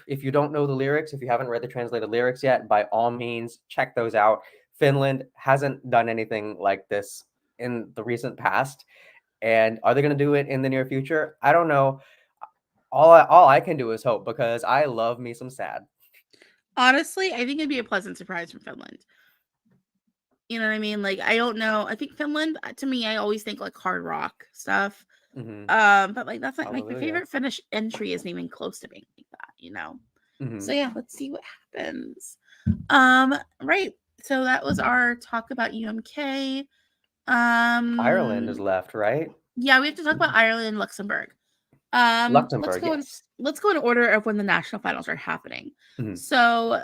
if you don't know the lyrics, if you haven't read the translated lyrics yet, by all means, check those out. Finland hasn't done anything like this in the recent past. And are they going to do it in the near future? I don't know. All I can do is hope, because I love me some sad. Honestly, I think it'd be a pleasant surprise from Finland. You know what I mean? Like, I don't know. I think Finland, to me, I always think like hard rock stuff. Hmm. But like that's not like my Hallelujah. favorite Finnish entry isn't even close to being like that, you know. So Hmm. yeah, let's see what happens. Right. So that was our talk about UMK. Ireland is Um, left, right? yeah, we have to talk about Ireland and Luxembourg. Let's Luxembourg, go in yes. let's go in order of when the national finals are happening. Hmm. So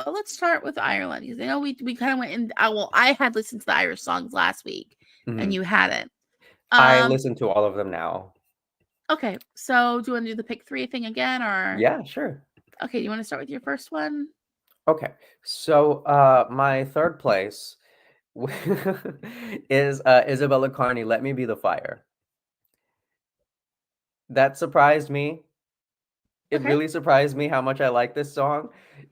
let's start with Ireland, because I know we kind of went in. Well, I had listened to the Irish songs last week, and Hmm. you hadn't. I Um, listen to all of them now. okay, so do you want to do the pick three thing again, or Yeah, sure. okay? Do you want to start with your first one? Okay. So, my third place is Isabella Carney, Let Me Be the Fire. That surprised me. It Okay. really surprised me how much I like this song.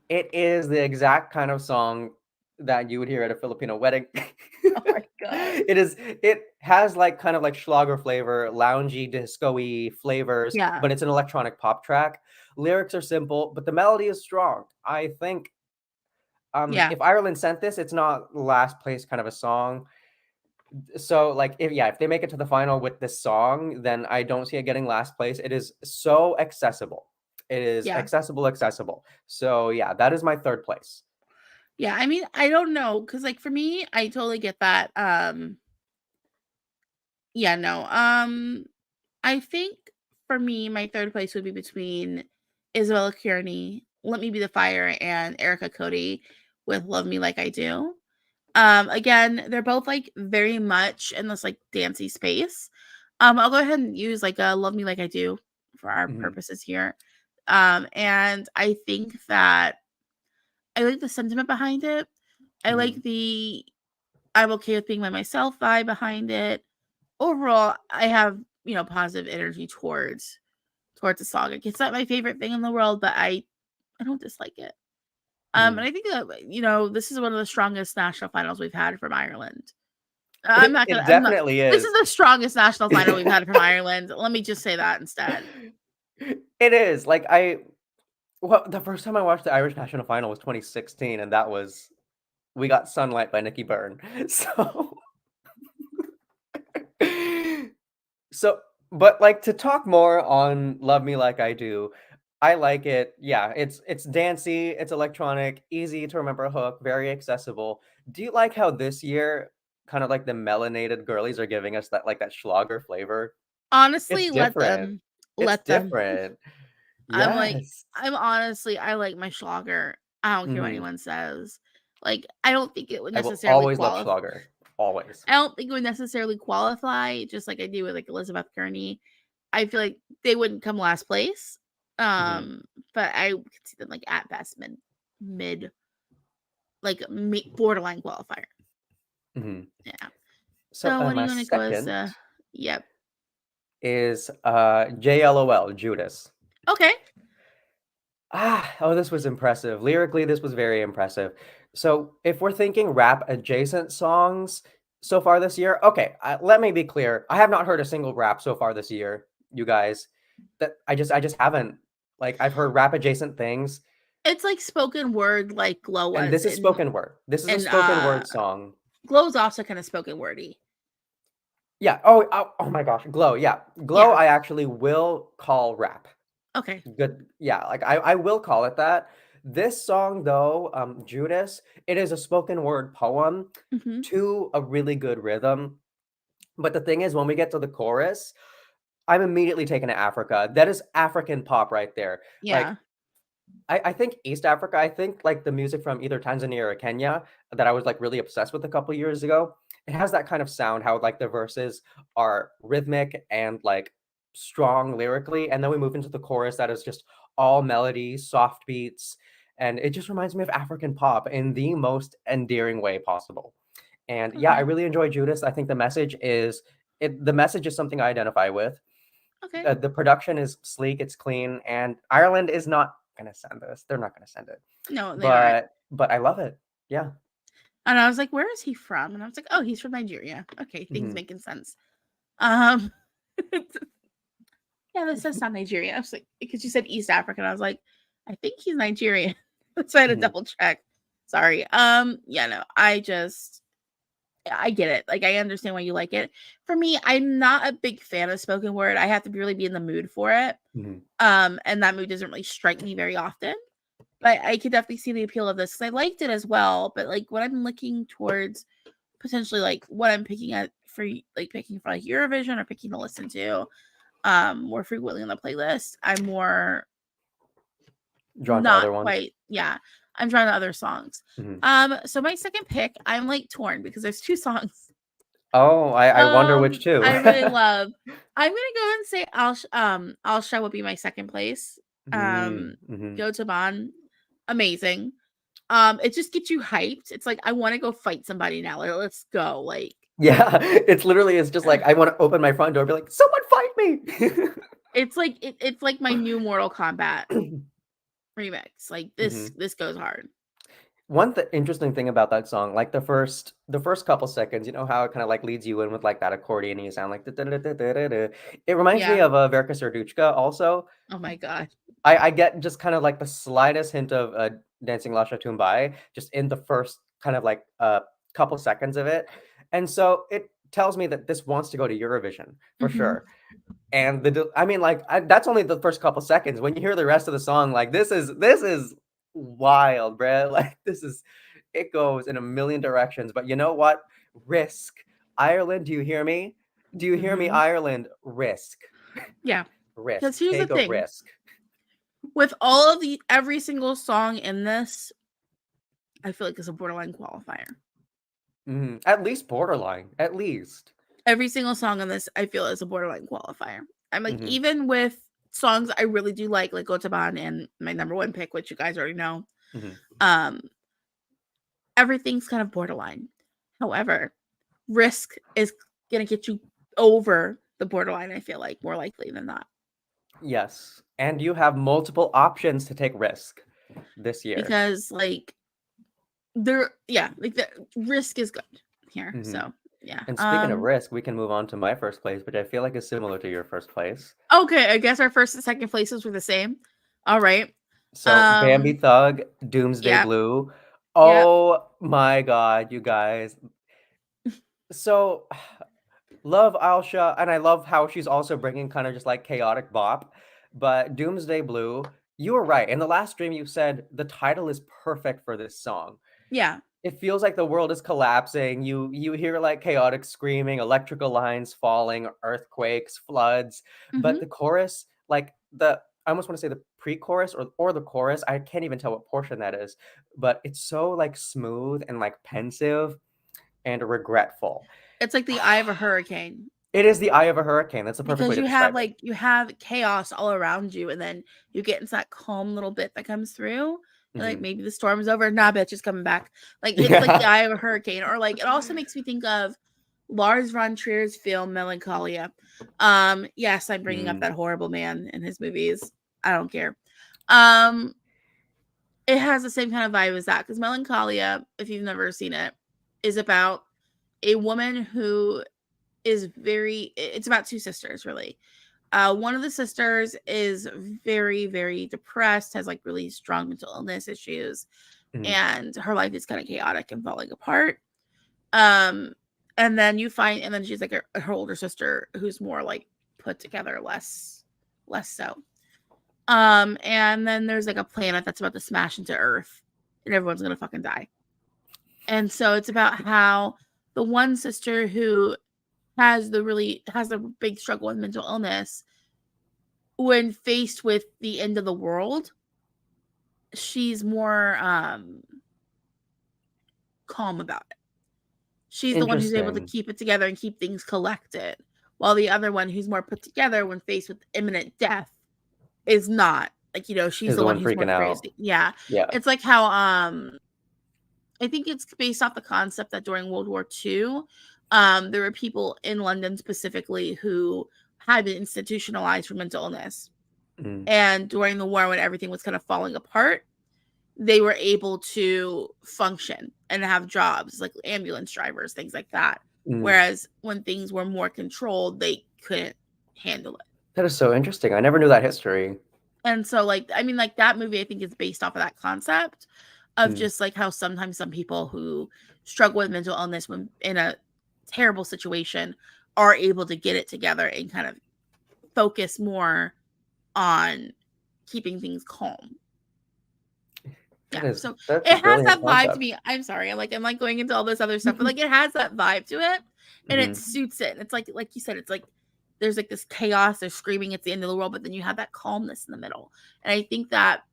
It is the exact kind of song that you would hear at a Filipino wedding. Oh my god. It has like kind of like Schlager flavor, loungy, disco-y flavors, Yeah. but it's an electronic pop track. Lyrics are simple, but the melody is strong. I think Yeah. if Ireland sent this, it's not last place kind of a song. So like if they make it to the final with this song, then I don't see it getting last place. It is so accessible. It is Yeah. accessible. So yeah, that is my third place. Yeah. I mean, I don't know, because like for me, I totally get that. Yeah, no. I think for me, my third place would be between Isabella Kearney, Let Me Be the Fire, and Erica Cody with Love Me Like I Do. Again, they're both like very much in this like dancey space. I'll go ahead and use like a Love Me Like I Do for our Mhm, purposes here. And I think that I like the sentiment behind it. I like mhm, the I'm okay with being by myself vibe behind it. Overall, I have, positive energy towards the song. Like, it's not my favorite thing in the world, but I don't dislike it. And mhm. I think that this is one of the strongest national finals we've had from Ireland. It I'm not. definitely This is. is the strongest national final we've had from Ireland. Let me just say that instead. It is. The first time I watched the Irish national final was 2016, and that was We Got Sunlight by Nicky Byrne. So So, but like to talk more on Love Me Like I Do, I like it. Yeah, it's dancey, it's electronic, easy to remember hook, very accessible. Do you like how this year kind of like the melanated girlies are giving us that like that Schlager flavor? It's Honestly, let different. them. It's Let them. different. I'm like, Yes. I like my Schlager. I don't care what Mhm. anyone says. Like, I don't think it would I will necessarily always love qualify. Schlager. Always. I don't think it would necessarily qualify, just like I do with like Elizabeth Gurney. I feel like they wouldn't come last place. Mhm. Um, but I could see them like at best mid borderline qualifier. Mhm. Yeah. So, So what do my you want to go as? second Yep. is JLOL, Judas. Okay. Oh, this was impressive. Lyrically, this was very impressive. So, if we're thinking rap adjacent songs so far this year, okay, let me be clear. I have not heard a single rap so far this year, you guys. That I just haven't. Like, I've heard rap adjacent things, It's like spoken word, like Glow and was this is spoken word. This is a in spoken word song. Glow's also kind of spoken wordy. Yeah. Oh my gosh. Glow. Yeah. Glow, Yeah. I actually will call rap. Okay. Good. Yeah, like I will call it that. This song though, Judas, it is a spoken word poem Hmm. to a really good rhythm. But the thing is, when we get to the chorus, I'm immediately taken to Africa. That is African pop right there. Yeah. Like I think East Africa, I think like the music from either Tanzania or Kenya that I was like really obsessed with a couple years ago, it has that kind of sound, how like the verses are rhythmic and like strong lyrically. And then we move into the chorus that is just all melody, soft beats. And it just reminds me of African pop in the most endearing way possible. And yeah, I Okay. really enjoy Judas. I think the message is something I identify with. Okay. The production is sleek, it's clean, and Ireland is not gonna send this. They're not gonna send it. No, they aren't. But I love it. Yeah. And I was like, where is he from? And I was like, oh, he's from Nigeria. Okay, things Mhm. making sense. Um, yeah, this does sound Nigeria. I was like, because you said East African. I was like, I think he's Nigerian. So I had to Mhm. double check. Sorry. Yeah, no, I get it. Like, I understand why you like it. For me, I'm not a big fan of spoken word. I have to really be in the mood for it. Mhm. And that mood doesn't really strike me very often. But I could definitely see the appeal of this because I liked it as well. But like when I'm looking towards potentially like what I'm picking at for like picking for like Eurovision or picking to listen to more frequently on the playlist, I'm more Drawn to not other ones. quite, yeah. I'm trying to other songs. Mhm. So my second pick, I'm like torn because there's two songs Oh, I wonder which two. I really love. I'm gonna go ahead and say Al Shah will be my second place. Mm, mhm. Go to Bon, amazing. It just gets you hyped. It's like I want to go fight somebody now. Like, let's go. Like Yeah, it's just like I wanna open my front door and be like, "Someone fight me!" it's like it's like my new Mortal Kombat remix. Like Mhm. this goes hard. Interesting thing about that song, like the first couple seconds, you know how it kind of like leads you in with like that accordion and you sound like da-da-da-da-da-da. It reminds me Yeah. of Verka Serduchka also. Oh my god. I get just kind of like the slightest hint of Dancing Lascia Tumbai just in the first kind of like couple seconds of it. And so it tells me that this wants to go to Eurovision for Hmm. sure. And I mean, like that's only the first couple seconds. When you hear the rest of the song, like this is wild, bruh. Like it goes in a million directions. But you know what? Risk. Ireland, do you hear me? Do you hear me, Hmm. Ireland? Risk. Yeah. Risk. Because here's the Take a thing. risk. With all of the every single song in this, I feel like it's a borderline qualifier. At least borderline. At least. Every single song on this, I feel is a borderline qualifier. I'm like, Hmm. even with songs I really do like Gotaban and my number one pick, which you guys already know, Hmm. um, everything's kind of borderline. However, risk is gonna get you over the borderline, I feel like, more likely than not. Yes. And you have multiple options to take risk this year. Because like like the risk is good here. Hmm. So yeah. And speaking of risk, we can move on to my first place, which I feel like is similar to your first place. Okay, I guess our first and second places were the same. All right. So Bambi Thug, Doomsday Yeah. Blue. Yep. Oh my God, you guys. So love Alsha, and I love how she's also bringing kind of just like chaotic bop. But Doomsday Blue, you were right. In the last stream, you said the title is perfect for this song. Yeah. It feels like the world is collapsing. You hear like chaotic screaming, electrical lines falling, earthquakes, floods. But Mhm. the chorus, like the I almost want to say the pre-chorus or the chorus, I can't even tell what portion that is, but it's so like smooth and like pensive and regretful. It's like the eye of a hurricane It is the eye of a hurricane. That's the perfect way because to describe it. you have chaos all around you and then you get into that calm little bit that comes through. You're like Mhm. maybe the storm's over. Nah, bitch, it's coming back. Like it's like the Yeah. eye of a hurricane or like it also makes me think of Lars von Trier's film Melancholia. Yes, I'm bringing up Mm. that horrible man in his movies. I don't care. Um it has the same kind of vibe as that because Melancholia, if you've never seen it, is about a woman who is it's about two sisters really. One of the sisters is very, very depressed, has like really strong mental illness issues, Mhm. and her life is kind of chaotic and falling apart. Um, and then and then she's like her older sister who's more like put together, less so. And then there's like a planet that's about to smash into Earth, and everyone's gonna fucking die. And so it's about how the one sister who has the big struggle with mental illness when faced with the end of the world she's more calm about it. She's the one who's able to keep it together and keep things collected, while the other one, who's more put together when faced with imminent death, is not. Like, she's Is the the one one who's more freaking out. crazy. Yeah. Yeah. It's like how I think it's based off the concept that during World War II, there were people in London specifically who had been institutionalized for mental illness. And during the war, when everything was kind of falling apart, they were able to function and have jobs like ambulance drivers, things like that. Whereas when things were more controlled, they couldn't handle it. That is so interesting. I never knew that history. And so, like, I mean, like, that movie, I think, is based off of that concept of just like how sometimes some people who struggle with mental illness when in a terrible situation are able to get it together and kind of focus more on keeping things calm. Yeah, so it has that vibe to me. I'm sorry, I'm like going into all this other stuff, but like it has that vibe to it, and it suits it. And it's like you said, it's like there's like this chaos, they're screaming it's the end of the world, but then you have that calmness in the middle. And I think that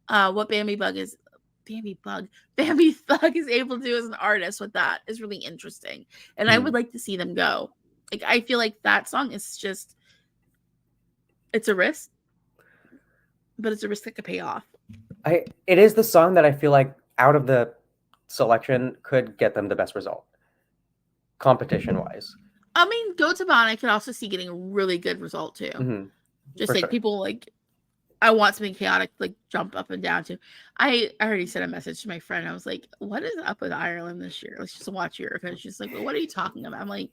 what Bambi Thug is able to do as an artist with that is really interesting. And I would like to see them go. Like, I feel like that song is just, it's a risk, but it's a risk that could pay off. It is the song that I feel like out of the selection could get them the best result, competition wise. I mean, Go to Bon, I could also see getting a really good result too. Just like people like, I want something chaotic, like jump up and down to. I already sent a message to my friend. I was like, "What is up with Ireland this year? Let's just watch Eurovision." She's like, "Well, what are you talking about?" I'm like,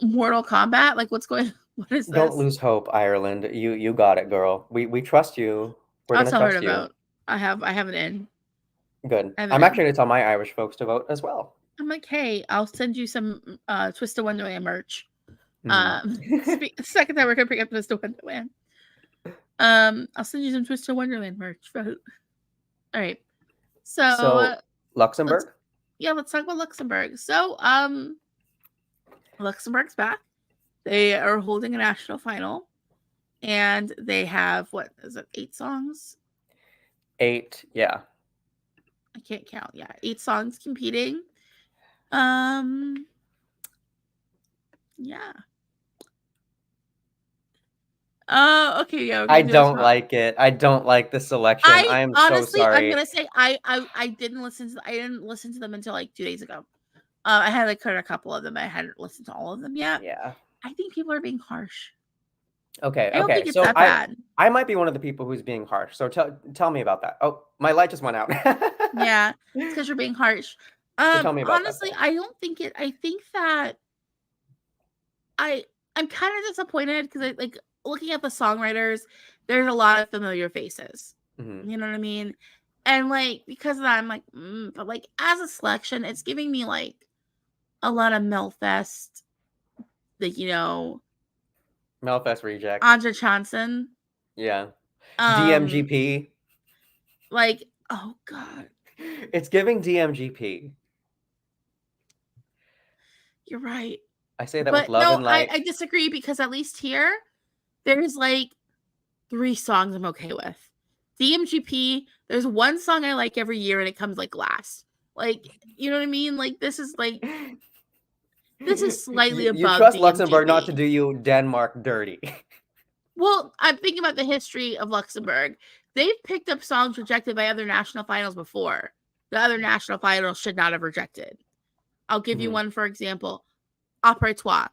"Mortal Kombat? Like, what's going? What is this?" Don't lose hope, Ireland. You got it, girl. We trust you. We're I'll gonna tell her trust to you. vote. I have it in. Good. I'm actually gonna tell my Irish folks to vote as well. I'm like, hey, I'll send you some Twist of Wonderland merch. Second time we're gonna pick up Twist of Wonderland. I'll send you some Twist of Wonderland merch. Vote. All right. So Luxembourg? Let's talk about Luxembourg. So Luxembourg's back. They are holding a national final, and they have, what is it, 8 songs? 8, yeah. I can't count. Yeah, 8 songs competing. Yeah. Oh, okay. Yeah. I don't like it. I don't like the selection. I'm honestly, so sorry. I'm gonna say I didn't listen to them until like 2 days ago. I had like heard a couple of them. I hadn't listened to all of them yet. Yeah. I think people are being harsh. Okay. I don't think it's that bad. I might be one of the people who's being harsh. So tell me about that. Oh, my light just went out. Yeah, it's because you're being harsh. So tell me about honestly, that, I don't think it. I think that I'm kind of disappointed because I like looking at the songwriters. There's a lot of familiar faces. You know what I mean? And like because of that, I'm like, but like as a selection, it's giving me like a lot of Melfest, like Melfest reject. Andre Johnson. Yeah. DMGP. Like, oh god. It's giving DMGP. You're right. I say that with love and light. I disagree because at least here, there's like 3 songs I'm okay with. DMGP, there's 1 song I like every year and it comes like last. Like, you know what I mean? Like this is slightly above. You trust DMGP. Luxembourg not to do you Denmark dirty. Well, I'm thinking about the history of Luxembourg. They've picked up songs rejected by other national finals before. The other national finals should not have rejected. I'll give you one, for example. Après Toi.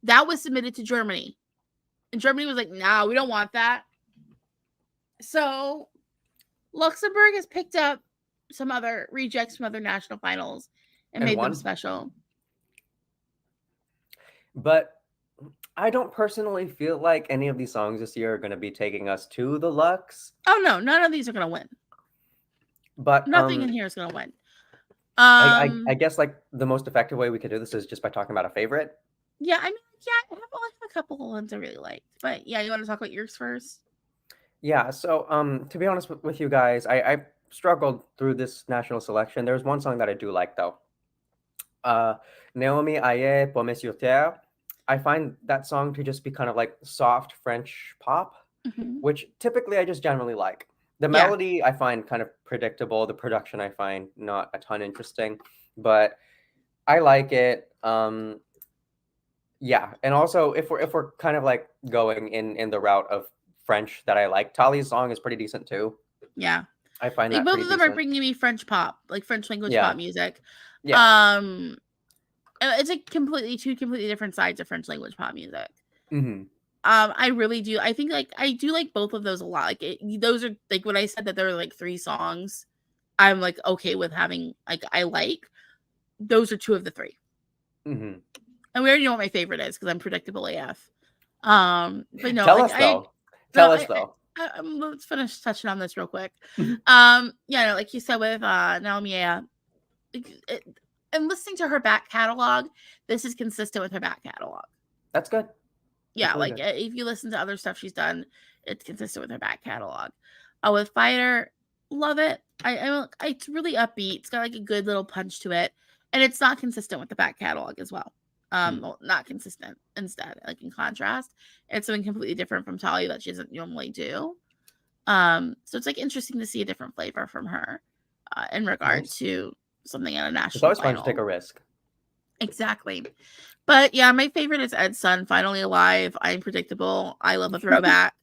That was submitted to Germany. And Germany was like, nah, we don't want that. So Luxembourg has picked up some other rejects from other national finals and made them special. But I don't personally feel like any of these songs this year are going to be taking us to the Lux. Oh, no. None of these are going to win. But nothing in here is going to win. I guess like the most effective way we could do this is just by talking about a favorite. Yeah, I mean, I have a couple of ones I really liked. But yeah, you want to talk about yours first? Yeah, so to be honest with you guys, I struggled through this national selection. There's one song that I do like though. Naomi Aye Pomme sur Terre. I find that song to just be kind of like soft French pop, which typically I just generally like. The Yeah. melody I find kind of predictable. The production I find not a ton interesting, but I like it. Yeah, and also if we're kind of like going in the route of French that I like, Tali's song is pretty decent too. Yeah. I find Like that both pretty of them are decent. bringing me French pop, like French language Yeah, pop music. yeah. It's like two completely different sides of French language pop music. Mm-hmm. I really do. I think like I do like both of those a lot. Like those are like when I said that there are like 3 songs, I'm like okay with having like I like those are 2 of the 3. Mm-hmm. And we already know what my favorite is because I'm predictable AF. But no, Tell like us though. no, Tell us though. let's finish touching on this real quick. Mhm. Yeah, no, like you said with Naomi, yeah, and listening to her back catalog, this is consistent with her back catalog. That's good. Yeah, That's really like good. if you listen to other stuff she's done, it's consistent with her back catalog. With Fighter, love it. It's really upbeat. It's got like a good little punch to it, and it's not consistent with the back catalog as well. Hmm. Well, not consistent. Instead, like in contrast, it's something completely different from Tali that she doesn't normally do. So it's like interesting to see a different flavor from her in regard Nice. to something at a It's national always fun to take final. a risk. Exactly. But yeah, my favorite is Ed's Son, Finally Alive. I'm predictable. I love a throwback.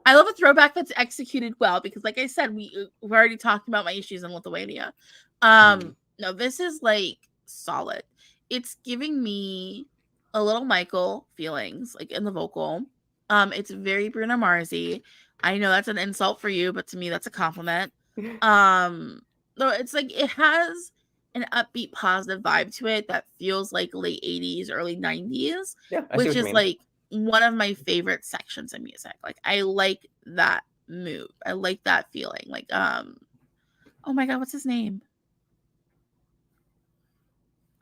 I love a throwback that's executed well because, like I said, we've already talked about my issues in Lithuania. Mm. No, this is like solid. It's giving me a little Michael feelings, like in the vocal. It's very Bruno Marsy. I know that's an insult for you, but to me, that's a compliment. No, it's like it has an upbeat, positive vibe to it that feels like late 80s, early 90s, Yeah, I see which what you is mean. like one of my favorite sections of music. Like I like that move. I like that feeling. Like oh my god, what's his name?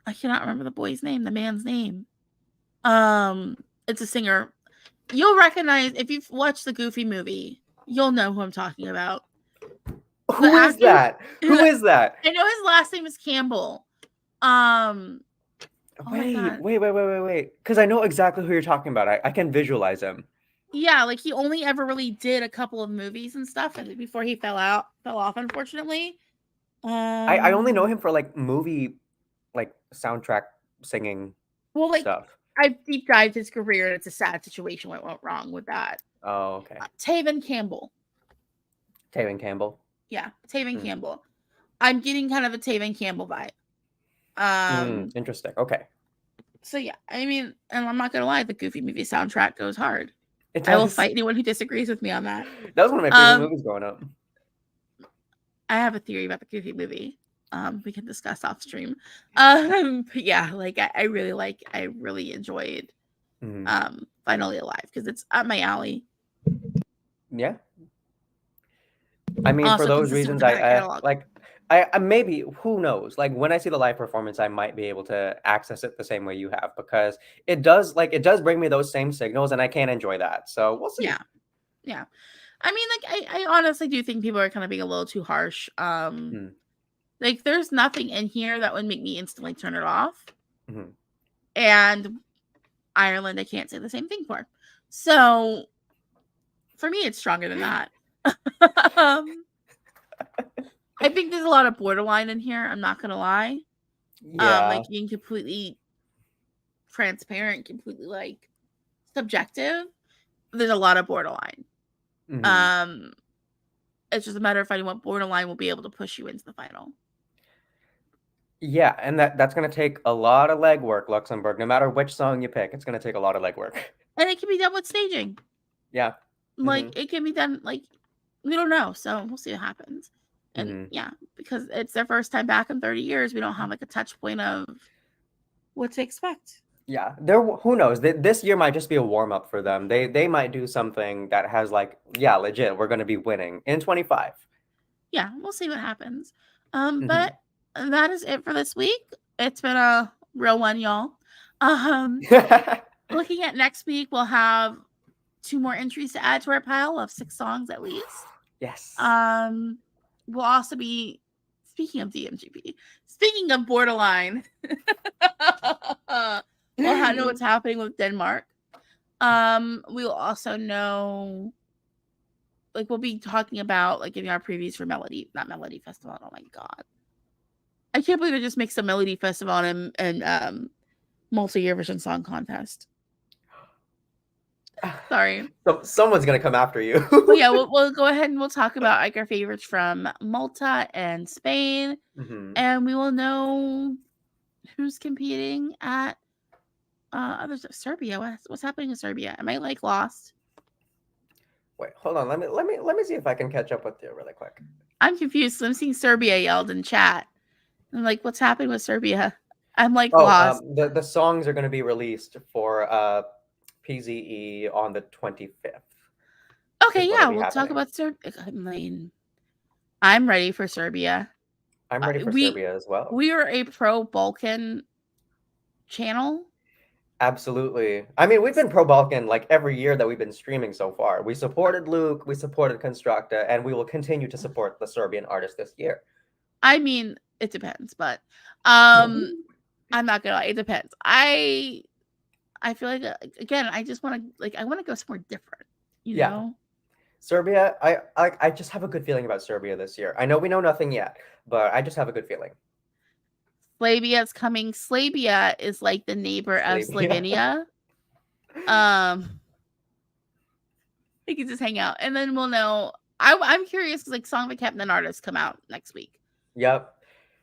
I cannot remember the boy's name, the man's name. It's a singer. You'll recognize if you've watched the Goofy movie, you'll know who I'm talking about. The Who is actor that? Who is that? I know his last name is Campbell. Oh my god. Wait. Because I know exactly who you're talking about. I can visualize him. Yeah, like he only ever really did a couple of movies and stuff before he fell off, unfortunately. I only know him for like movie, like soundtrack singing Well, like stuff. I've deep dived his career, and it's a sad situation what went wrong with that. Oh, okay. Taven Campbell. Taven Campbell. Yeah, Taven Hmm. Campbell. I'm getting kind of a Taven Campbell vibe. Interesting. Okay. So yeah, I mean, and I'm not gonna lie, the Goofy movie soundtrack goes hard. It I will does. fight anyone who disagrees with me on that. That was one of my favorite movies growing up. I have a theory about the Goofy movie. We can discuss off stream. But yeah, like I really enjoyed Finally Alive because it's up my alley. Yeah. I mean, for Also those consistent with reasons, the back catalog. I maybe, who knows? Like when I see the live performance, I might be able to access it the same way you have because it does bring me those same signals, and I can't enjoy that. So we'll see. Yeah. I mean, like I honestly do think people are kind of being a little too harsh. Like there's nothing in here that would make me instantly turn it off. Mm-hmm. And Ireland, I can't say the same thing for. So for me, it's stronger than that. I think there's a lot of borderline in here. I'm not gonna lie. Yeah. Like being completely transparent, completely like subjective. There's a lot of borderline. Mm-hmm. It's just a matter of finding what borderline will be able to push you into the final. Yeah, and that's gonna take a lot of legwork, Luxembourg. No matter which song you pick, it's gonna take a lot of legwork. And it can be done with staging. Yeah. Like it can be done like we don't know, so we'll see what happens. And yeah, because it's their first time back in 30 years, we don't have like a touch point of what to expect. Yeah, who knows? This year might just be a warm up for them. They might do something that has like, yeah, legit, we're gonna be winning in 25. Yeah, we'll see what happens. But that is it for this week. It's been a real one, y'all. Looking at next week, we'll have 2 more entries to add to our pile of 6 songs at least. Yes. We'll also be speaking of DMGP, speaking of borderline. We'll know what's happening with Denmark. We'll also know like we'll be talking about like giving our previews for Melody Festival. Oh my god, I can't believe I just mixed up Melody Festival and multi Eurovision Song Contest. Sorry. So someone's gonna come after you. Well, yeah, we'll go ahead and we'll talk about like our favorites from Malta and Spain, and we will know who's competing at Serbia. What's happening in Serbia? Am I like lost? Wait, hold on. Let me see if I can catch up with you really quick. I'm confused. I'm seeing Serbia yelled in chat. I'm like, what's happening with Serbia? I'm like Oh, lost. the songs are going to be released for PZE on the 25th. Okay, yeah, we'll talk about Serbia. I mean, I'm ready for Serbia. I'm ready for Serbia as well. We are a pro-Balkan channel. Absolutely. I mean, we've been pro-Balkan like every year that we've been streaming so far. We supported Luke, we supported Constructa, and we will continue to support the Serbian artist this year. I mean, it depends, but I'm not gonna lie, it depends. I feel like again, I just want to like I want to go somewhere different, you know. Serbia, I just have a good feeling about Serbia this year. I know we know nothing yet, but I just have a good feeling. Slavia's coming. Slavia is like the neighbor of Slovenia. We can just hang out, and then we'll know. I'm curious because like Song of Captain and Artists come out next week. Yep.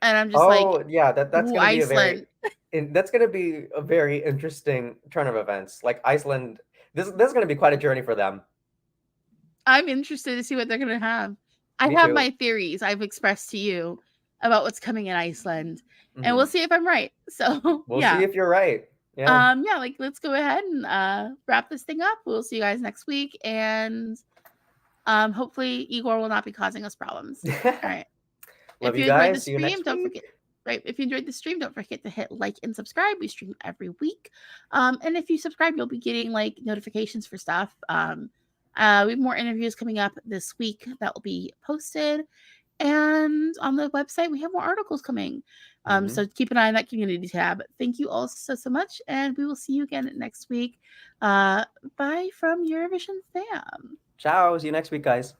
And I'm just like, yeah, that's gonna Iceland. That's gonna be a very interesting turn of events. Like Iceland, this is gonna be quite a journey for them. I'm interested to see what they're gonna have. I have my theories I've expressed to you about what's coming in Iceland, and we'll see if I'm right. So we'll see if you're right. Yeah. Yeah, like let's go ahead and wrap this thing up. We'll see you guys next week, and hopefully Igor will not be causing us problems. All right. Love you guys. See you next week. Don't forget. Right. If you enjoyed the stream, don't forget to hit like and subscribe. We stream every week. And if you subscribe, you'll be getting like notifications for stuff. We have more interviews coming up this week that will be posted. And on the website, we have more articles coming. So keep an eye on that community tab. Thank you all so much. And we will see you again next week. Bye from Eurovision fam. Ciao. See you next week, guys.